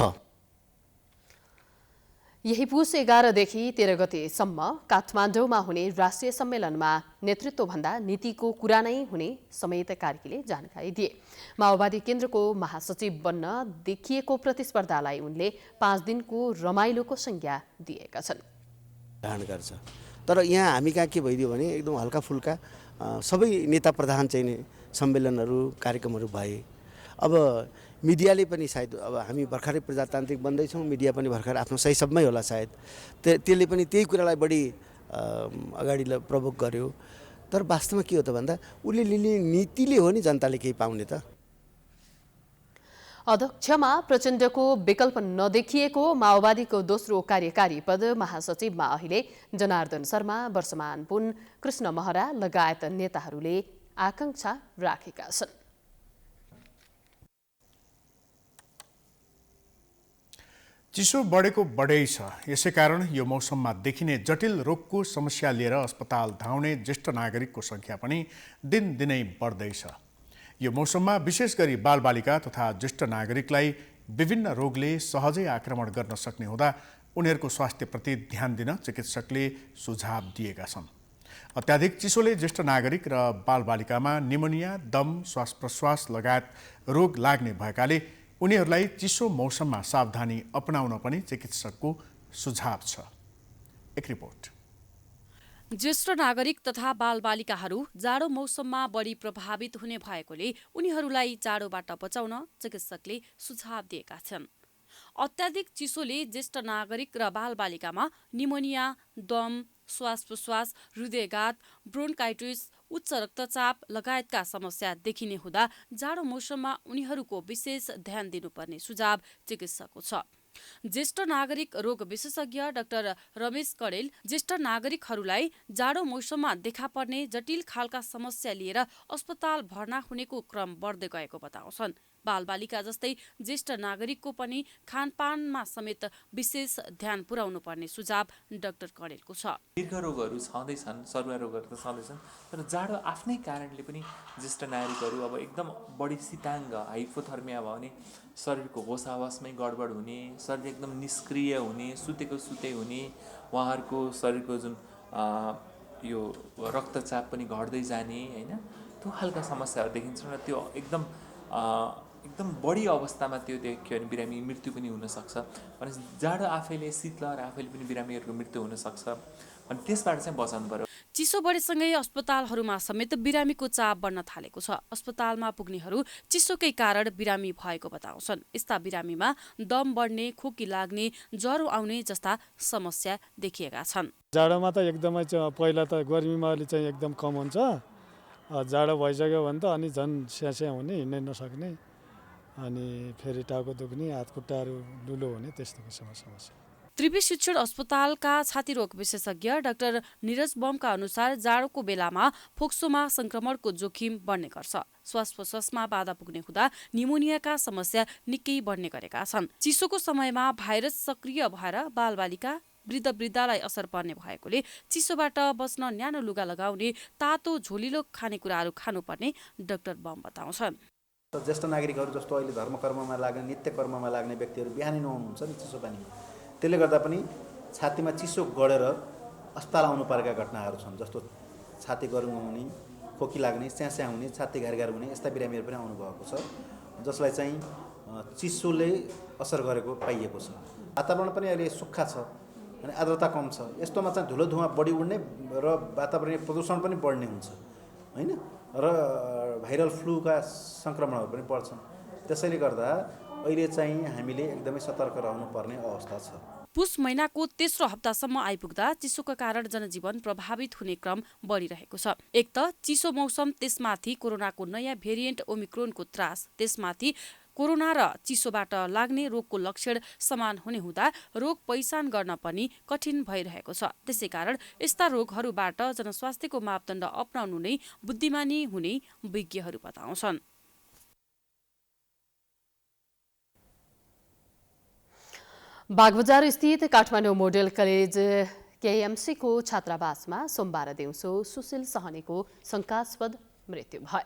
यही पुस 11 देखि 13 गतेसम्म काठमाडौँमा हुने राष्ट्रिय सम्मेलनमा नेतृत्वभन्दा नीतिको कुरा नै हुने समेत कार्कीले जानकारी दिए। माओवादी केन्द्रको महासचिव बन्न देखिएको प्रतिस्पर्धालाई उनले 5 दिनको रमाइलोको संज्ञा दिएका छन्।
ग्रहण गर्छ, तर यहाँ हामी कहाँ के भइदियो भने एकदम हल्का फुल्का सबै नेता प्रधान चाहिँ सम्मेलनहरू कार्यक्रमहरू भए। अब मिडियाले पनि सायद अब हामी भर्खरै प्रजातान्त्रिक बन्दैछौँ, मिडिया पनि भर्खर आफ्नो सही सबमै होला सायद, त्यसले पनि त्यही कुरालाई बढी अगाडि प्रभोग गर्यो। तर वास्तवमा के हो त भन्दा उसले लिने नीतिले हो नि जनताले केही पाउने त।
अध्यक्षमा प्रचण्डको विकल्प नदेखिएको माओवादीको दोस्रो कार्यकारी पद महासचिवमा अहिले जनार्दन शर्मा, वर्षमान पुन, कृष्ण महरा लगायत नेताहरूले आकांक्षा राखेका छन्।
चिसो बढेको बढै छ, यसै कारण यो मौसममा देखिने जटिल रोगको समस्या लिएर अस्पताल धाउने ज्येष्ठ नागरिकको संख्या पनि दिनदिनै बढ्दैछ। यो मौसममा विशेष गरी बालबालिका तथा ज्येष्ठ नागरिकलाई विभिन्न रोगले सहजै आक्रमण गर्न सक्ने हुँदा उनीहरूको स्वास्थ्यप्रति ध्यान दिन चिकित्सकले सुझाव दिएका छन्। अत्याधिक चिसोले ज्येष्ठ नागरिक र बालबालिकामा निमोनिया, दम, श्वास प्रश्वास लगायत रोग लाग्ने भएकाले उनीहरूलाई चिसो मौसममा सावधानी अपनाउन पनि चिकित्सकको सुझाव छ। एक रिपोर्ट।
ज्येष्ठ नागरिक तथा बालबालिकाहरू जाडो मौसममा बढी प्रभावित हुने भएकोले उनीहरूलाई जाडोबाट बचाउन चिकित्सकले सुझाव दिएका छन्। अत्याधिक चिसोले ज्येष्ठ नागरिक र बालबालिकामा निमोनिया, दम, श्वास प्रश्वास, हृदयघात, ब्रोन्काइटिस, उच्च रक्तचाप लगायतका समस्या देखिने हुँदा जाडो मौसममा उनीहरूको विशेष ध्यान दिनुपर्ने सुझाव चिकित्सकको छ। ज्येष्ठ नागरिक रोग विशेषज्ञ डाक्टर रमेश कडेल ज्येष्ठ नागरिकहरूलाई जाडो मौसममा देखा पर्ने जटिल खालका समस्या लिएर अस्पताल भर्ना हुनेको क्रम बढ्दै गएको बताउँछन्। बालबालिका जस्तै ज्येष्ठ नागरिकको पनि खानपानमा समेत विशेष ध्यान पुर्याउनु पर्ने सुझाव डाक्टर कडेलको छ।
दीर्घ रोगहरू छँदैछन्, सरुवा रोगहरू त छँदैछन्, तर जाडो आफ्नै कारणले पनि ज्येष्ठ नागरिकहरू अब एकदम बढी शीताङ्ग, हाइपोथर्मिया भयो भने शरीरको होस आवासमै गडबड हुने, शरीर एकदम निष्क्रिय हुने, सुतेको सुतै हुने, उहाँहरूको शरीरको जुन यो रक्तचाप पनि घट्दै जाने होइन, त्यो खालका समस्याहरू देखिन्छन् र त्यो एकदम बढी अवस्थामा त्यो देखियो भने बिरामी मृत्यु पनि हुनसक्छ। भने जाडो आफैले शीतलहर आफैले पनि बिरामीहरूको मृत्यु हुनसक्छ, अनि त्यसबाट चाहिँ बचाउनु पर्यो।
चिसो बढेसँगै अस्पतालहरूमा समेत बिरामीको चाप बढ्न थालेको छ। अस्पतालमा पुग्नेहरू चिसोकै कारण बिरामी भएको बताउँछन्। यस्ता बिरामीमा दम बढ्ने, खोकी लाग्ने, ज्वरो आउने जस्ता समस्या देखिएका छन्।
जाडोमा त एकदमै पहिला त गर्मीमा अलि चाहिँ एकदम कम हुन्छ, जाडो भइसक्यो भने त अनि झन् स्यास्या हुने, हिँड्नै नसक्ने, अनि फेरि टाउको दुख्ने, हात खुट्टाहरू लुलो हुने, त्यस्तो किसिमको समस्या।
त्रिवी शिक्षण अस्पतालका छातीरोग विशेषज्ञ डाक्टर निरज बमका अनुसार जाडोको बेलामा फोक्सोमा संक्रमणको जोखिम बढ्ने गर्छ। श्वास प्रश्वासमा बाधा पुग्ने हुँदा निमोनियाका समस्या निकै बढ्ने गरेका छन्। चिसोको समयमा भाइरस सक्रिय भएर बालबालिका, वृद्धलाई असर पर्ने भएकोले चिसोबाट बच्न न्यानो लुगा लगाउने, तातो झोलिलो खानेकुराहरू खानुपर्ने डाक्टर बम बताउँछन्।
ज्येष्ठ नागरिकहरू जस्तो अहिले धर्मकर्ममा लाग्ने, नित्य कर्ममा लाग्ने व्यक्तिहरू बिहानै नुहाउनुहुन्छ नि चिसो पानीमा, त्यसले गर्दा पनि छातीमा चिसो गढेर अस्पताल आउनु परेका घटनाहरू छन्। जस्तो छाती गरुङ हुने, खोकी लाग्ने, स्यास्या हुने, छाती घारघार हुने, यस्ता बिरामीहरू पनि आउनुभएको छ, जसलाई चाहिँ चिसोले असर गरेको पाइएको छ। वातावरण पनि अहिले सुक्खा छ, अनि आर्द्रता कम छ यस्तोमा चाहिँ धुलो धुवा बढी उड्ने र वातावरणीय प्रदूषण पनि बढ्ने हुन्छ हैन र भाइरल फ्लूका सङ्क्रमणहरू पनि बढ्छन् त्यसैले गर्दा अहिले चाहिँ हामीले एकदमै सतर्क रहनुपर्ने अवस्था छ।
पुष महिनाको तेस्रो हप्तासम्म आइपुग्दा चिसोका कारण जनजीवन प्रभावित हुने क्रम बढिरहेको छ। एक त चिसो मौसम, त्यसमाथि कोरोनाको नयाँ भेरिएन्ट ओमिक्रोनको त्रास, त्यसमाथि कोरोना र चिसोबाट लाग्ने रोगको लक्षण समान हुने हुँदा रोग पहिचान गर्न पनि कठिन भइरहेको छ। त्यसैकारण यस्ता रोगहरूबाट जनस्वास्थ्यको मापदण्ड अपनाउनु नै बुद्धिमानी हुने विज्ञहरू बताउँछन्।
बागबजार स्थित काठमाडौँ मोडेल कलेज केएमसी को छात्रावासमा सोमबार दिउँसो सुशील सहनीको शङ्कास्पद मृत्यु भयो।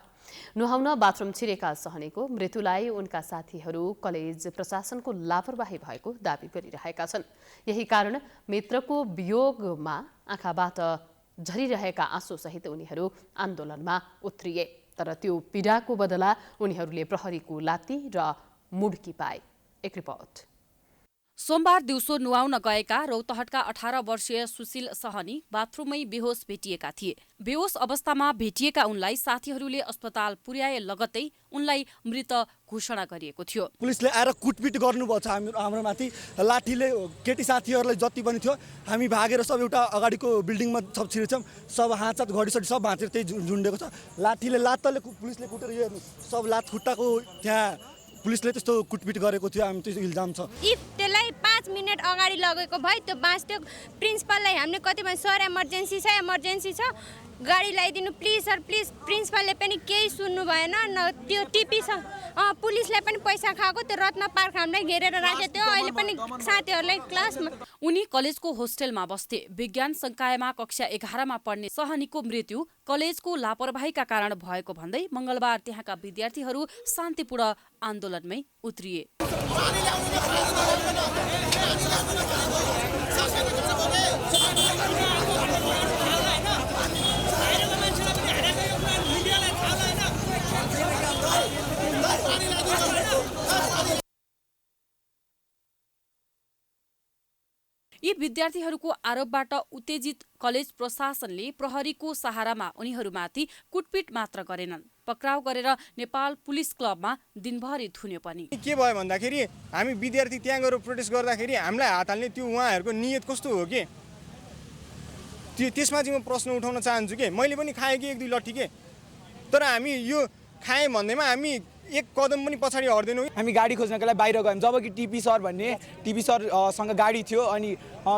नुहाउन बाथरुम छिरेका सहनीको मृत्युलाई उनका साथीहरू कलेज प्रशासनको लापरवाही भएको दावी गरिरहेका छन्। यही कारण मित्रको वियोगमा आँखाबाट झरिरहेका आँसुसहित उनीहरू आन्दोलनमा उत्रिए। तर त्यो पीडाको बदला उनीहरूले प्रहरीको लात्ती र मुड्की पाए। एक रिपोर्ट।
सोमबार दिउँसो नुहाउन गएका रौतहटका 18 वर्षीय सुशील सहनी बाथरुममै बेहोस भेटिएका थिए। बेहोस अवस्थामा भेटिएका उनलाई साथीहरूले अस्पताल पुर्याए लगत्तै उनलाई मृत घोषणा गरिएको थियो।
पुलिसले आएर कुटपिट गर्नुभएको छ हाम्रो माथि। लाठीले केटी साथीहरूलाई जति पनि थियो हामी भागेर सब एउटा अगाडिको बिल्डिङमा सब छिरेछौँ। सब हातसात घडीसडी सब भाँचेर त्यही झुन्डेको छ। लाठीले लात्तले पुलिसले कुटेर यो सब लात खुट्टाको त्यहाँ पुलिसले त्यस्तो कुटपिट गरेको थियो। हामी त्यो इल्जाम छ।
इफ त्यसलाई 5 मिनट अगाडि लगेको भए त्यो बाँच्थ्यो। प्रिन्सिपललाई हामीले कति भने सर इमर्जेन्सी छ गाडी ल्याइदिनु प्लिज सर प्लिज। प्रिन्सिपलले पनि केही सुन्नु भएन। त्यो टिपी छ पुलिसले पनि पैसा खाएको त्यो रत्न पार्क हामीलाई घेरेर राखेको थियो। अहिले पनि साथीहरूलाई क्लासमा
उनी कलेजको होस्टेलमा बस्थे। विज्ञान संकायमा कक्षा 11मा पढ्ने सहनीको मृत्यु कलेजको लापरवाहीका कारण भएको भन्दै मंगलबार त्यहाँका विद्यार्थीहरू शान्तिपूर्ण आन्दोलनमै उत्रिए। यी विद्यार्थीहरूको आरोपबाट उत्तेजित कलेज प्रशासनले प्रहरीको सहारामा उनीहरूमाथि कुटपिट मात्र गरेनन्, पक्राउ गरेर नेपाल पुलिस क्लबमा दिनभरि थुन्यो पनि।
के भयो भन्दाखेरि हामी विद्यार्थी त्यहाँ गएर प्रोटेस्ट गर्दाखेरि हामीलाई हात हाल्ने त्यो उहाँहरूको नियत कस्तो हो कि त्यसमा चाहिँ म प्रश्न उठाउन चाहन्छु कि मैले पनि खाएँ कि 1-2 लट्ठी के, तर हामी यो खाएँ भन्दैमा हामी एक कदम पनि पछाडि हट्दैनौँ।
हामी गाडी खोज्नको लागि बाहिर गयौँ जबकि टिपी सरसँग गाडी थियो अनि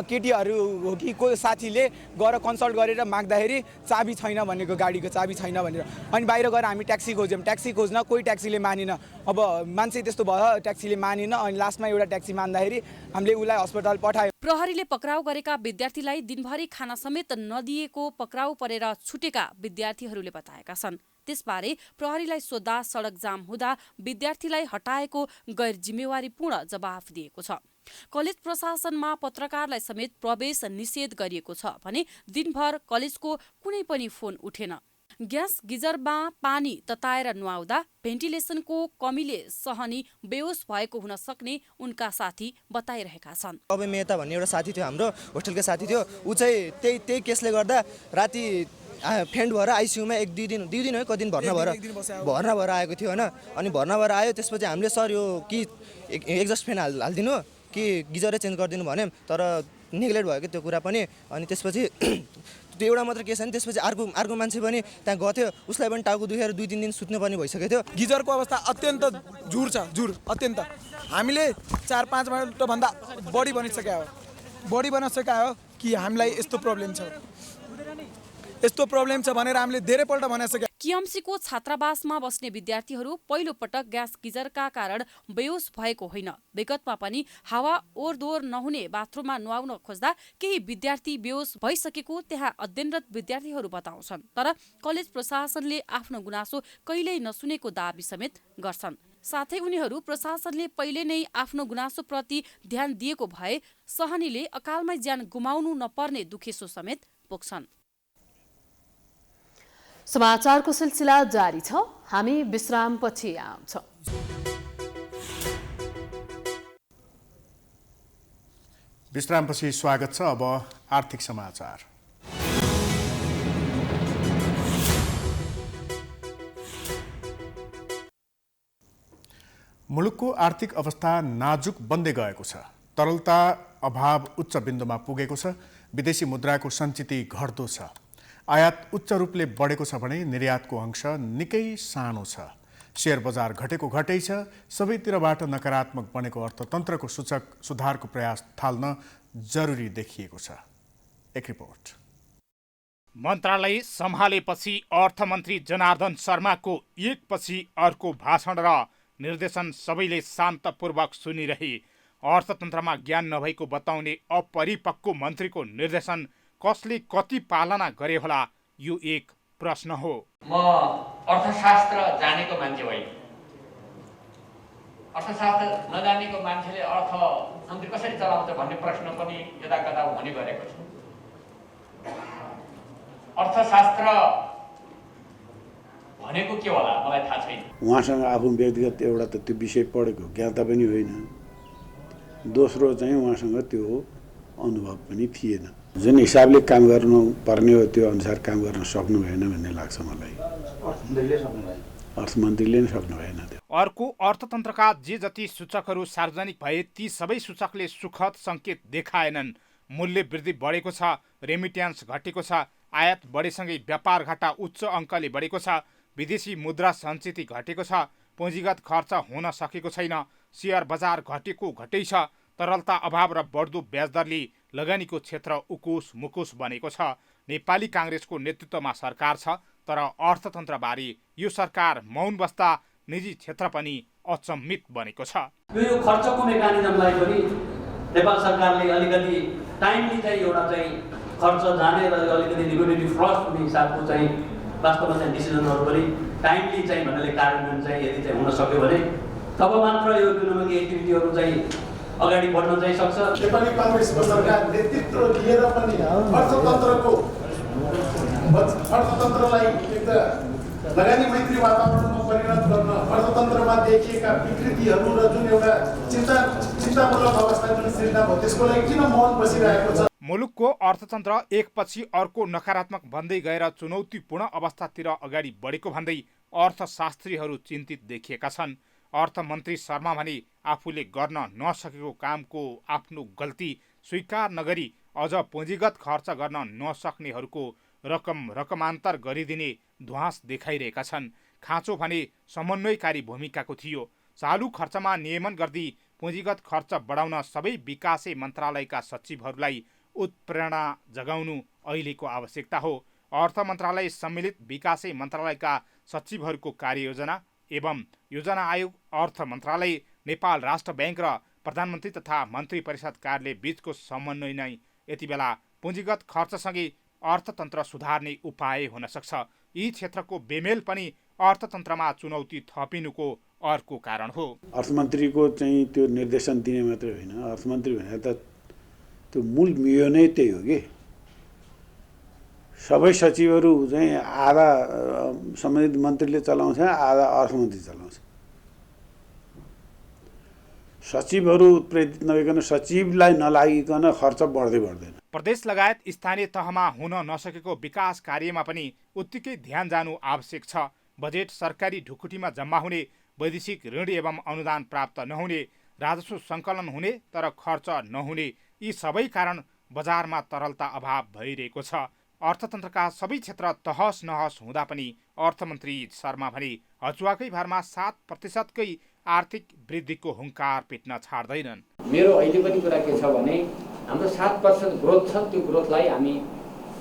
केटीहरू हो कि कोही साथीले गएर कन्सल्ट गरेर माग्दाखेरि चाबी छैन भनेको, गाडीको चाबी छैन भनेर। अनि बाहिर गएर हामी ट्याक्सी खोज्यौँ। ट्याक्सी खोज्न कोही ट्याक्सीले मानेन। अब मान्छे त्यस्तो भयो ट्याक्सीले मानेन। अनि लास्टमा एउटा ट्याक्सी मान्दाखेरि हामीले उसलाई अस्पताल पठायौँ।
प्रहरीले पक्राउ गरेका विद्यार्थीलाई दिनभरि खाना समेत नदिएको पक्राउ परेर छुटेका विद्यार्थीहरूले बताएका छन्। त्यसबारे प्रहरीलाई सोद्धा सडक जाम हुँदा विद्यार्थीलाई हटाएको गैर जिम्मेवारीपूर्ण जवाफ दिएको छ। कलेज प्रशासनमा पत्रकारलाई समेत प्रवेश निषेध गरिएको छ भने दिनभर कलेजको कुनै पनि फोन उठेन। ग्यास गिजरमा पानी तताएर नुहाउँदा भेन्टिलेसनको कमीले सहनी बेहोस भएको हुन सक्ने उनका साथी बताइरहेका छन्।
अभय मेहता भन्ने एउटा साथी थियो, हाम्रो होस्टेलकै साथी थियो। ऊ चाहिँ त्यही केसले गर्दा राति फेन्ट भएर आइसियुमा 2 दिन है कति दिन भर्ना भएर आएको थियो होइन। अनि भर्ना भएर आयो त्यसपछि हामीले सर यो कि एक्जस्ट फ्यान हालिदिनु कि गिजरै चेन्ज गरिदिनु भन्यो, तर नेग्लेक्ट भयो कि त्यो कुरा पनि। अनि त्यसपछि त्यो एउटा मात्र केस होइन, त्यसपछि अर्को मान्छे पनि त्यहाँ गथ्यो, उसलाई पनि टाउको दुखेर 2-3 दिन सुत्नु पनि भइसकेको थियो।
गिजरको अवस्था अत्यन्त जुर अत्यन्त। हामीले 4-5 मिनटभन्दा बढी बनिसकेका हो कि हामीलाई यस्तो प्रब्लम छ भनेर हामीले धेरैपल्ट भनिसके।
केएमसीको छात्रावासमा बस्ने विद्यार्थीहरू पहिलो पटक ग्यास गिजरका कारण बेहोस भएको होइन। विगतमा पनि हावा ओरदोर नहुने बाथरुममा नुहाउन खोज्दा केही विद्यार्थी बेहोस भइसकेको त्यहाँ अध्ययनरत विद्यार्थीहरू बताउँछन्। तर कलेज प्रशासनले आफ्नो गुनासो कहिल्यै नसुनेको दाबी समेत गर्छन्। साथै उनीहरू प्रशासनले पहिले नै आफ्नो गुनासोप्रति ध्यान दिएको भए सहनीले अकालमै ज्यान गुमाउनु नपर्ने दुखेसो समेत पोख्छन्।
समाचारको सिलसिला जारी छ। हामी विश्रामपछि आउँछौँ।
विश्रामपछि स्वागत छ। अब आर्थिक समाचार। मुलुकको आर्थिक अवस्था नाजुक बन्दै गएको छ। तरलता अभाव उच्च बिन्दुमा पुगेको छ। विदेशी मुद्राको सञ्चिति घट्दो छ। आयात उच्च रूपले बढेको छ भने निर्यातको अंश निकै सानो छ। शेयर बजार घटेको घटै छ। सबैतिरबाट नकारात्मक बनेको अर्थतन्त्रको सूचक सुधारको प्रयास थाल्न जरुरी देखिएको छ। एक रिपोर्ट।
मन्त्रालय सम्हालेपछि अर्थमन्त्री जनार्दन शर्माको एकपछि अर्को भाषण र निर्देशन सबैले शान्तपूर्वक सुनिरहे। अर्थतन्त्रमा ज्ञान नभएको बताउने अपरिपक्व मन्त्रीको निर्देशन कसले कति पालना गरे होला, यो एक प्रश्न हो।
म अर्थशास्त्र जानेको मान्छे होइन। अर्थशास्त्र नजानेको मान्छेले अर्थमन्त्री कसरी चलाउँछ भन्ने प्रश्न पनि यदाकदा हुने गरेको छ। अर्थशास्त्र भनेको के होला मलाई थाहा छैन।
उहाँसँग आफू व्यक्तिगत एउटा त त्यो विषय पढेको ज्ञाता पनि होइन, दोस्रो चाहिँ उहाँसँग त्यो अनुभव पनि थिएन। जुन हिसाबले काम गर्नु पर्ने हो त्यो अनुसार काम गर्न सक्नु भएन भन्ने लाग्छ मलाई। अर्थमन्त्रीले नै सक्नु भएन। त्यो
अर्को अर्थतन्त्रका जे जति सूचकहरू सार्वजनिक भए ती सबै सूचकले सुखद संकेत देखाएनन्। मूल्य वृद्धि बढेको छ, रेमिट्यान्स घटेको छ, आयात बढेसँगै व्यापार घाटा उच्च अङ्कले बढेको छ, विदेशी मुद्रा सञ्चिति घटेको छ, पुँजीगत खर्च हुन सकेको छैन, शेयर बजार घटेको घटै छ, तरलता अभाव र बढ्दो ब्याजदरले लगानीको क्षेत्र उकुस मुकुस बनेको छ। नेपाली काङ्ग्रेसको नेतृत्वमा सरकार छ, तर अर्थतन्त्रबारे यो सरकार मौन बस्दा निजी क्षेत्र पनि अचम्मित बनेको छ।
यो खर्चको मेकानिजमलाई पनि नेपाल सरकारले अलिकति टाइमली चाहिँ एउटा चाहिँ खर्च जाने र अलिकति लिक्विडिटी फ्लस हुने हिसाबको चाहिँ वास्तवमा चाहिँ डिसिजनहरू पनि टाइमली चाहिँ भन्नाले कार्यान्वयन चाहिँ यदि चाहिँ हुन सक्यो भने तब मात्र यो इकोनोमिक एक्टिभिटीहरू चाहिँ अगाडि बढ्न चाहिँ सक्छ।
नेपाली काङ्ग्रेसको सरकार नेतृत्व लिएर पनि अर्थतन्त्रलाई एकदम लगानी मैत्री वातावरणमा परिणत गर्न अर्थतन्त्रमा देखिएका विकृतिहरू र जुन एउटा चिन्तामूलक अवस्था जुन सृजना भयो त्यसको लागि किन मौन बसिरहेको छ।
मुलुकको अर्थतन्त्र एकपछि अर्को नकारात्मक बन्दै गएर चुनौतीपूर्ण अवस्थातिर अगाडि बढेको भन्दै अर्थशास्त्रीहरू चिन्तित देखिएका छन्। अर्थमन्त्री शर्मा भने आफूले गर्न नसकेको कामको आफ्नो गल्ती स्वीकार नगरी अझ पुँजीगत खर्च गर्न नसक्नेहरूको रकमान्तर गरिदिने ध्वास देखाइरहेका छन्। खाँचो भने समन्वयकारी भूमिकाको थियो। चालु खर्चमा नियमन गर्दै पुँजीगत खर्च बढाउन सबै विकासे मन्त्रालयका सचिवहरूलाई उत्प्रेरणा जगाउनु अहिलेको आवश्यकता हो। अर्थ मन्त्रालय सम्मिलित विकासे मन्त्रालयका सचिवहरूको कार्ययोजना एवं योजना आयोग, अर्थ मन्त्रालय, नेपाल राष्ट्र ब्याङ्क र प्रधानमन्त्री तथा मन्त्री परिषद कार्यालय बीचको समन्वय नै यति बेला पुँजीगत खर्चसँगै अर्थतन्त्र सुधार्ने उपाय हुन सक्छ। यी क्षेत्रको बेमेल पनि अर्थतन्त्रमा चुनौती थपिनुको अर्को कारण हो।
अर्थमन्त्रीको चाहिँ त्यो निर्देशन दिने मात्रै होइन, अर्थमन्त्री भनेर त त्यो मूल मियो नै त्यही हो कि सबै सचिवहरू चाहिँ आधा सम्बन्धित मन्त्रीले चलाउँछ, आधा अर्थमन्त्री चलाउँछ। सचिवहरू प्रेरित नभइकन सचिवलाई नलागिकन खर्च बढ्दै बढ्दैन।
प्रदेश लगायत स्थानीय तहमा हुन नसकेको विकास कार्यमा पनि उत्तिकै ध्यान जानु आवश्यक छ। बजेट सरकारी ढुकुटीमा जम्मा हुने, वैदेशिक ऋण एवं अनुदान प्राप्त नहुने, राजस्व सङ्कलन हुने तर खर्च नहुने, यी सबै कारण बजारमा तरलता अभाव भइरहेको छ। अर्थतन्त्रका सबै क्षेत्र तहस नहस हुँदा पनि अर्थमन्त्री शर्मा भने हचुवाकै भरमा 7% आर्थिक वृद्धिको हुङ्कार पिट्न छाड्दैनन्।
मेरो अहिले पनि कुरा के छ भने हाम्रो 7% ग्रोथ छ, त्यो ग्रोथलाई हामी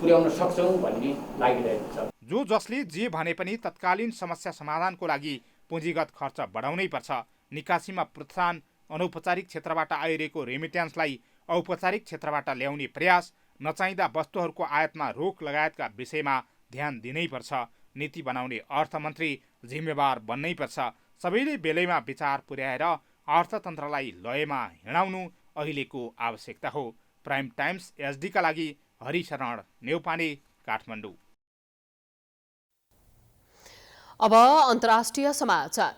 पुर्याउन सक्छौँ भन्ने लागिरहेको छ।
जो जसले जे भने पनि तत्कालीन समस्या समाधानको लागि पुँजीगत खर्च बढाउनै पर्छ। निकासीमा प्रोत्साहन, अनौपचारिक क्षेत्रबाट आइरहेको रेमिट्यान्सलाई औपचारिक क्षेत्रबाट ल्याउने प्रयास, नचाहिँदा वस्तुहरूको आयातमा रोक लगायतका विषयमा ध्यान दिनैपर्छ। नीति बनाउने अर्थमन्त्री जिम्मेवार बन्नैपर्छ। सबैले बेलैमा विचार पुर्याएर अर्थतन्त्रलाई लयमा हिँडाउनु अहिलेको आवश्यकता हो। प्राइम टाइम्स एचडीका लागि हरिशरण नेउपाने, काठमाडौँ।
अब अन्तर्राष्ट्रिय समाचार।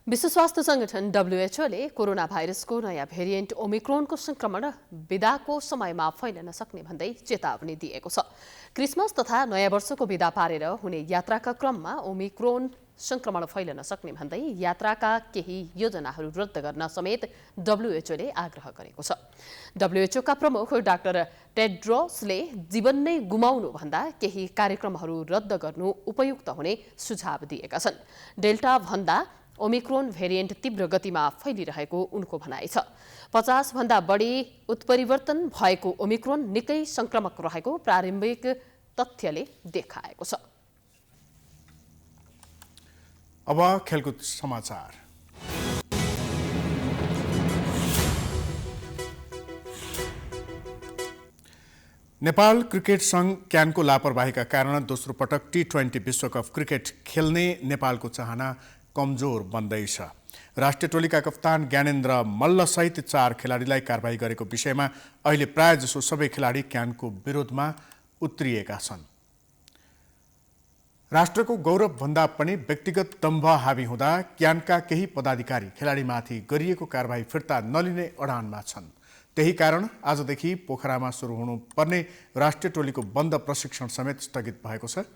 विश्व स्वास्थ्य संगठन WHO कोरोना भाइरसको नयाँ भेरिएन्ट ओमिक्रोनको संक्रमण बिदाको समयमा फैलन सक्ने भन्दै चेतावनी दिएको छ। क्रिसमस तथा नयाँ वर्षको बिदा पारेर हुने यात्राका क्रममा ओमिक्रोन संक्रमण फैलन सक्ने भन्दै यात्राका केही योजनाहरू रद्द गर्न समेत WHO आग्रह गरेको छ। WHO का प्रमुख डाक्टर टेड्रोसले जीवन नै गुमाउनु भन्दा केही कार्यक्रमहरू रद्द गर्नु उपयुक्त हुने सुझाव दिएका छन्। डेल्टा भन्दा ओमिक्रोन भेरिएन्ट तीव्र गतिमा फैलिरहेको उनको भनाइ छ। 50 भन्दा बढी उत्परिवर्तन भएको ओमिक्रोन निकै संक्रमक रहेको प्रारम्भिक तथ्यले देखाएको छ।
अब खेलकुद समाचार। नेपाल क्रिकेट संघ क्यानको लापरवाहीका कारण दोस्रो पटक T20 विश्वकप क्रिकेट खेल्ने नेपालको चाहना कमजोर बन्दैछ। राष्ट्रिय टोलीका कप्तान ज्ञानेन्द्र मल्लसहित 4 खेलाडीलाई कारबाही गरेको विषयमा अहिले प्रायजसो सबै खेलाडी क्यानको विरोधमा उत्रिएका छन्। राष्ट्रको गौरव भन्दा पनि व्यक्तिगत दम्भ हावी हुँदा क्यानका केही पदाधिकारी खेलाडीमाथि गरिएको कारबाही फिर्ता नलिने अडानमा छन्। त्यही कारण आजदेखि पोखरामा सुरु हुनुपर्ने राष्ट्रिय टोलीको बन्द प्रशिक्षण समेत स्थगित भएको छ।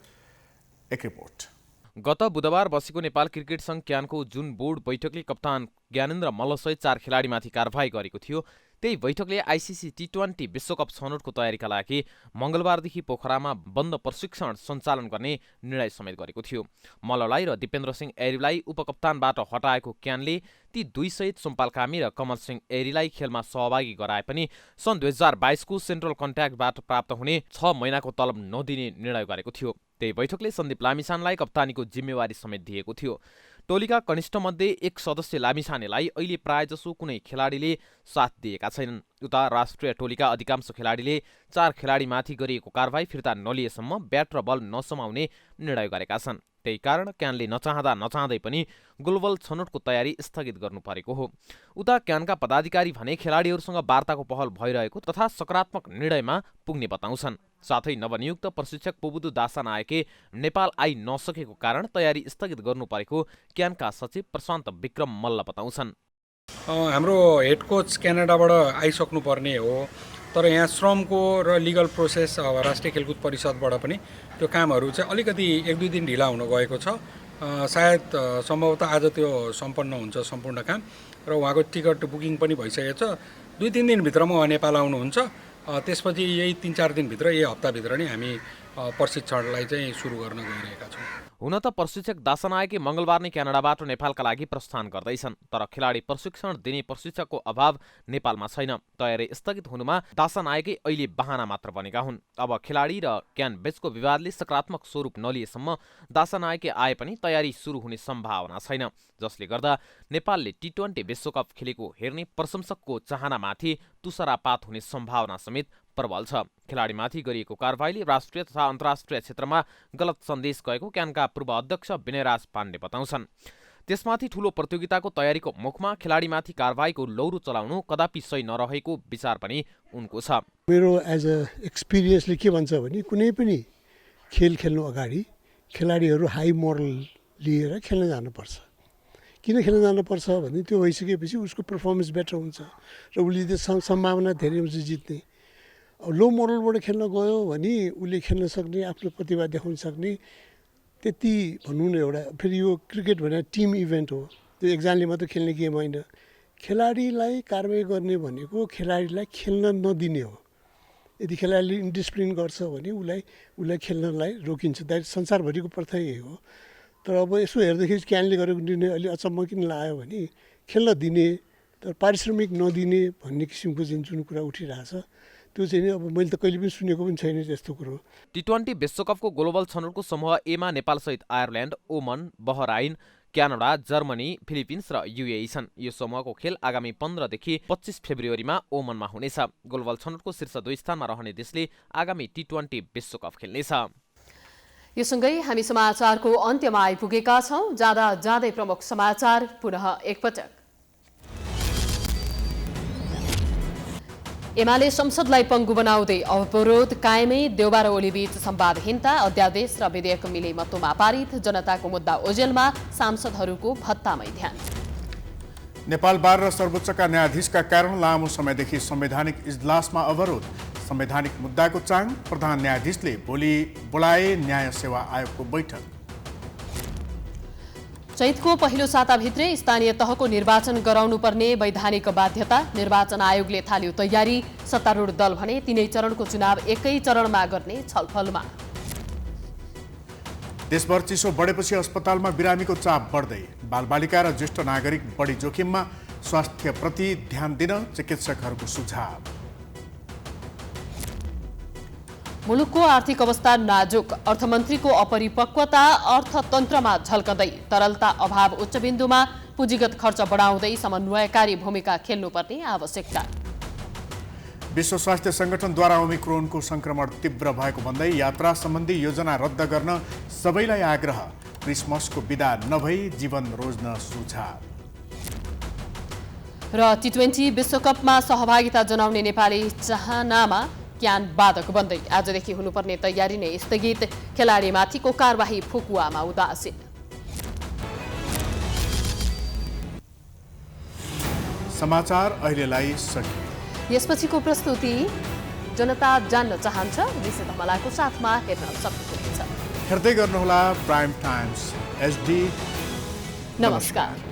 एक रिपोर्ट।
गत बुधबार बसेको नेपाल क्रिकेट संघ क्यानको जुन बोर्ड बैठकले कप्तान ज्ञानेन्द्र मल्लसहित 4 खेलाडीमाथि कारबाही गरेको थियो, त्यही बैठकले आइसिसी T20 विश्वकप छनौटको तयारीका लागि मंगलबारदेखि पोखरामा बन्द प्रशिक्षण सञ्चालन गर्ने निर्णय समेत गरेको थियो। मल्ललाई र दिपेन्द्र सिंह एरीलाई उपकप्तानबाट हटाएको क्यानले ती दुईसहित सोमपाल कामी र कमल सिंह एरीलाई खेलमा सहभागी गराए पनि सन् 2022 को सेन्ट्रल कन्ट्याक्टबाट प्राप्त हुने 6 महिनाको तलब नदिने निर्णय गरेको थियो। त्यही बैठकले सन्दीप लामिछानेलाई कप्तानीको जिम्मेवारी समेत दिएको थियो। टोलीका कनिष्ठ मध्ये एक सदस्य लामिछानेलाई अहिले प्रायजसो कुनै खेलाडीले साथ दिएका छैनन्। उता राष्ट्रिय टोलीका अधिकांश खेलाडीले 4 खेलाडीमाथि गरिएको कारबाही फिर्ता नलिएसम्म ब्याट र बल नसमाउने निर्णय गरेका छन्। त्यही कारण क्यानले नचाहँदा नचाहँदै पनि ग्लोबल छनौटको तयारी स्थगित गर्नु परेको हो। उता क्यानका पदाधिकारी भने खेलाडीहरूसँग वार्ताको पहल भइरहेको तथा सकारात्मक निर्णयमा पुग्ने बताउँछन्। साथै नवनियुक्त प्रशिक्षक पुबुदु दासा नायके नेपाल आइ नसकेको कारण तयारी स्थगित गर्नु परेको क्यानका सचिव प्रशान्त विक्रम मल्ल बताउँछन्।
हाम्रो हेड कोच क्यानाडाबाट आइसक्नु पर्ने हो, तर यहाँ श्रमको र लिगल प्रोसेस राष्ट्रिय खेलकुद परिषदबाट पनि त्यो कामहरू चाहिँ अलिकति 1-2 दिन ढिला हुन गएको छ। सायद सम्भवतः आज त्यो सम्पन्न हुन्छ सम्पूर्ण काम र उहाँको टिकट बुकिङ पनि भइसकेको छ। 2-3 दिनभित्रमा उहाँ नेपाल आउनुहुन्छ। त्यसपछि यही 3-4 दिनभित्र यही हप्ताभित्र नै हामी प्रशिक्षणलाई चाहिँ सुरु गर्न गइरहेका छौँ।
हुन त प्रशिक्षक दासनायके मंगलबार नै क्यानाडाबाट नेपालका लागि प्रस्थान गर्दैछन्, तर खेलाडी प्रशिक्षण दिने प्रशिक्षकको अभाव नेपालमा छैन। तयारी स्थगित हुनुमा दासनायके अहिले बहाना मात्र बनेका हुन्। अब खेलाडी र क्यान बीचको विवादले सकारात्मक स्वरूप नलिएसम्म दासनायके आए पनि तयारी सुरु हुने सम्भावना छैन, जसले गर्दा नेपालले T20 विश्वकप खेलेको हेर्ने प्रशंसकको चाहनामाथि तुसरापात हुने सम्भावना समेत प्रबल छ। खेलाडीमाथि गरिएको कारबाहीले राष्ट्रिय तथा अन्तर्राष्ट्रिय क्षेत्रमा गलत सन्देश गएको क्यानका पूर्व अध्यक्ष विनयराज पाण्डे बताउँछन्। त्यसमाथि ठूलो प्रतियोगिताको तयारीको मुखमा खेलाडीमाथि कारबाहीको लौरो चलाउनु कदापि सही नरहेको विचार पनि उनको छ।
मेरो एज अ एक्सपिरियन्सले के भन्छ भने कुनै पनि खेल खेल्नु अगाडि खेलाडीहरू हाई मोरल लिएर खेल्न जानुपर्छ। किन खेल्न जानुपर्छ भने त्यो भइसकेपछि उसको पर्फर्मेन्स बेटर हुन्छ र उसले सम्भावना धेरै हुन्छ जित्ने। लो मोरलबाट खेल्न गयो भने उसले खेल्न सक्ने, आफ्नो प्रतिभा देखाउन सक्ने, त्यति भनौँ न। एउटा फेरि यो क्रिकेट भनेर टिम इभेन्ट हो, त्यो एकजनाले मात्र खेल्ने गेम होइन। खेलाडीलाई कारबाही गर्ने भनेको खेलाडीलाई खेल्न नदिने हो। यदि खेलाडीले इन्डिसिप्लिन गर्छ भने उसलाई खेल्नलाई रोकिन्छ। द्याट संसारभरिको प्रथा यही हो। तर अब यसो हेर्दाखेरि क्यानले गरेको निर्णय अलि अचम्म किन लाग्यो भने खेल्न दिने तर पारिश्रमिक नदिने भन्ने किसिमको जुन कुरा उठिरहेछ त्यो चाहिँ अब मैले त कहिले पनि सुनेको पनि छैन त्यस्तो कुरो।
T20 विश्वकपको ग्लोबल छनौटको समूह एमा नेपालसहित आयरल्यान्ड, ओमन, बहराइन, क्यानाडा, जर्मनी, फिलिपिन्स र UAE छन्। यो समूहको खेल आगामी 15 देखि 25 फेब्रुअरीमा ओमनमा हुनेछ। ग्लोबल छनौटको शीर्ष 2 स्थानमा रहने देशले आगामी T20 विश्वकप खेल्नेछ।
यो सँगै हामी समाचारको अन्त्यमा आइपुगेका छौं। जाँदै प्रमुख समाचार पुनः एकपटक। एमाले संसदलाई पंगु बनाउँदै अवरोध कायमै, देउबा र ओलीबीच संवादहीनता, अध्यादेश र विधेयक मिले मतोमा पारित, जनताको मुद्दा ओझेलमा, सांसदहरूको भत्तामै ध्यान।
नेपाल बार र सर्वोच्चका न्यायाधीशका कारण लामो समयदेखि संवैधानिक इजलासमा अवरोध। संवैधानिक मुद्दाको चाङ, प्रधान न्यायाधीशले भोलि बोलाए न्याय सेवा आयोगको बैठक।
चैतको पहिलो साताभित्रै स्थानीय तहको निर्वाचन गराउनुपर्ने वैधानिक बाध्यता, निर्वाचन आयोगले थाल्यो तयारी। सत्तारूढ दल भने तीनै चरणको चुनाव एकै चरणमा गर्ने छलफलमा।
देशभर चिसो बढेपछि अस्पतालमा बिरामीको चाप बढ्दै, बालबालिका र ज्येष्ठ नागरिक बढी जोखिममा, स्वास्थ्यप्रति ध्यान दिन चिकित्सकहरूको सुझाव।
मुलुकको आर्थिक अवस्था नाजुक, अर्थमन्त्रीको अपरिपक्वता अर्थतन्त्रमा झल्कँदै, तरलता अभाव उच्च बिन्दुमा, पुँजीगत खर्च बढाउँदै समन्वयकारी भूमिका खेल्नुपर्ने आवश्यकता।
विश्व स्वास्थ्य सङ्गठनद्वारा ओमिक्रोनको संक्रमण तीव्र भएको भन्दै यात्रा सम्बन्धी योजना रद्द गर्न सबैलाई आग्रह। क्रिसमसको बिदा नभई जीवन रोज्न सुझाव।
र टी20 विश्वकपमा सहभागिता जनाउने नेपाली चाहनामा क्यान बाधक बन्दै, आजदेखि हुनुपर्ने तयारी नै स्थगित। खेलाडीमाथिको कारबाही फुकुवामा उदासीन।
समाचार अहिलेलाई सकियो।
यसपछिको प्रस्तुति जनता जान्न चाहन्छ निषेध मलाको साथमा हेर्न सक्नुहुनेछ।
हेर्दै गर्नुहोला प्राइम टाइम्स HD।
नमस्कार।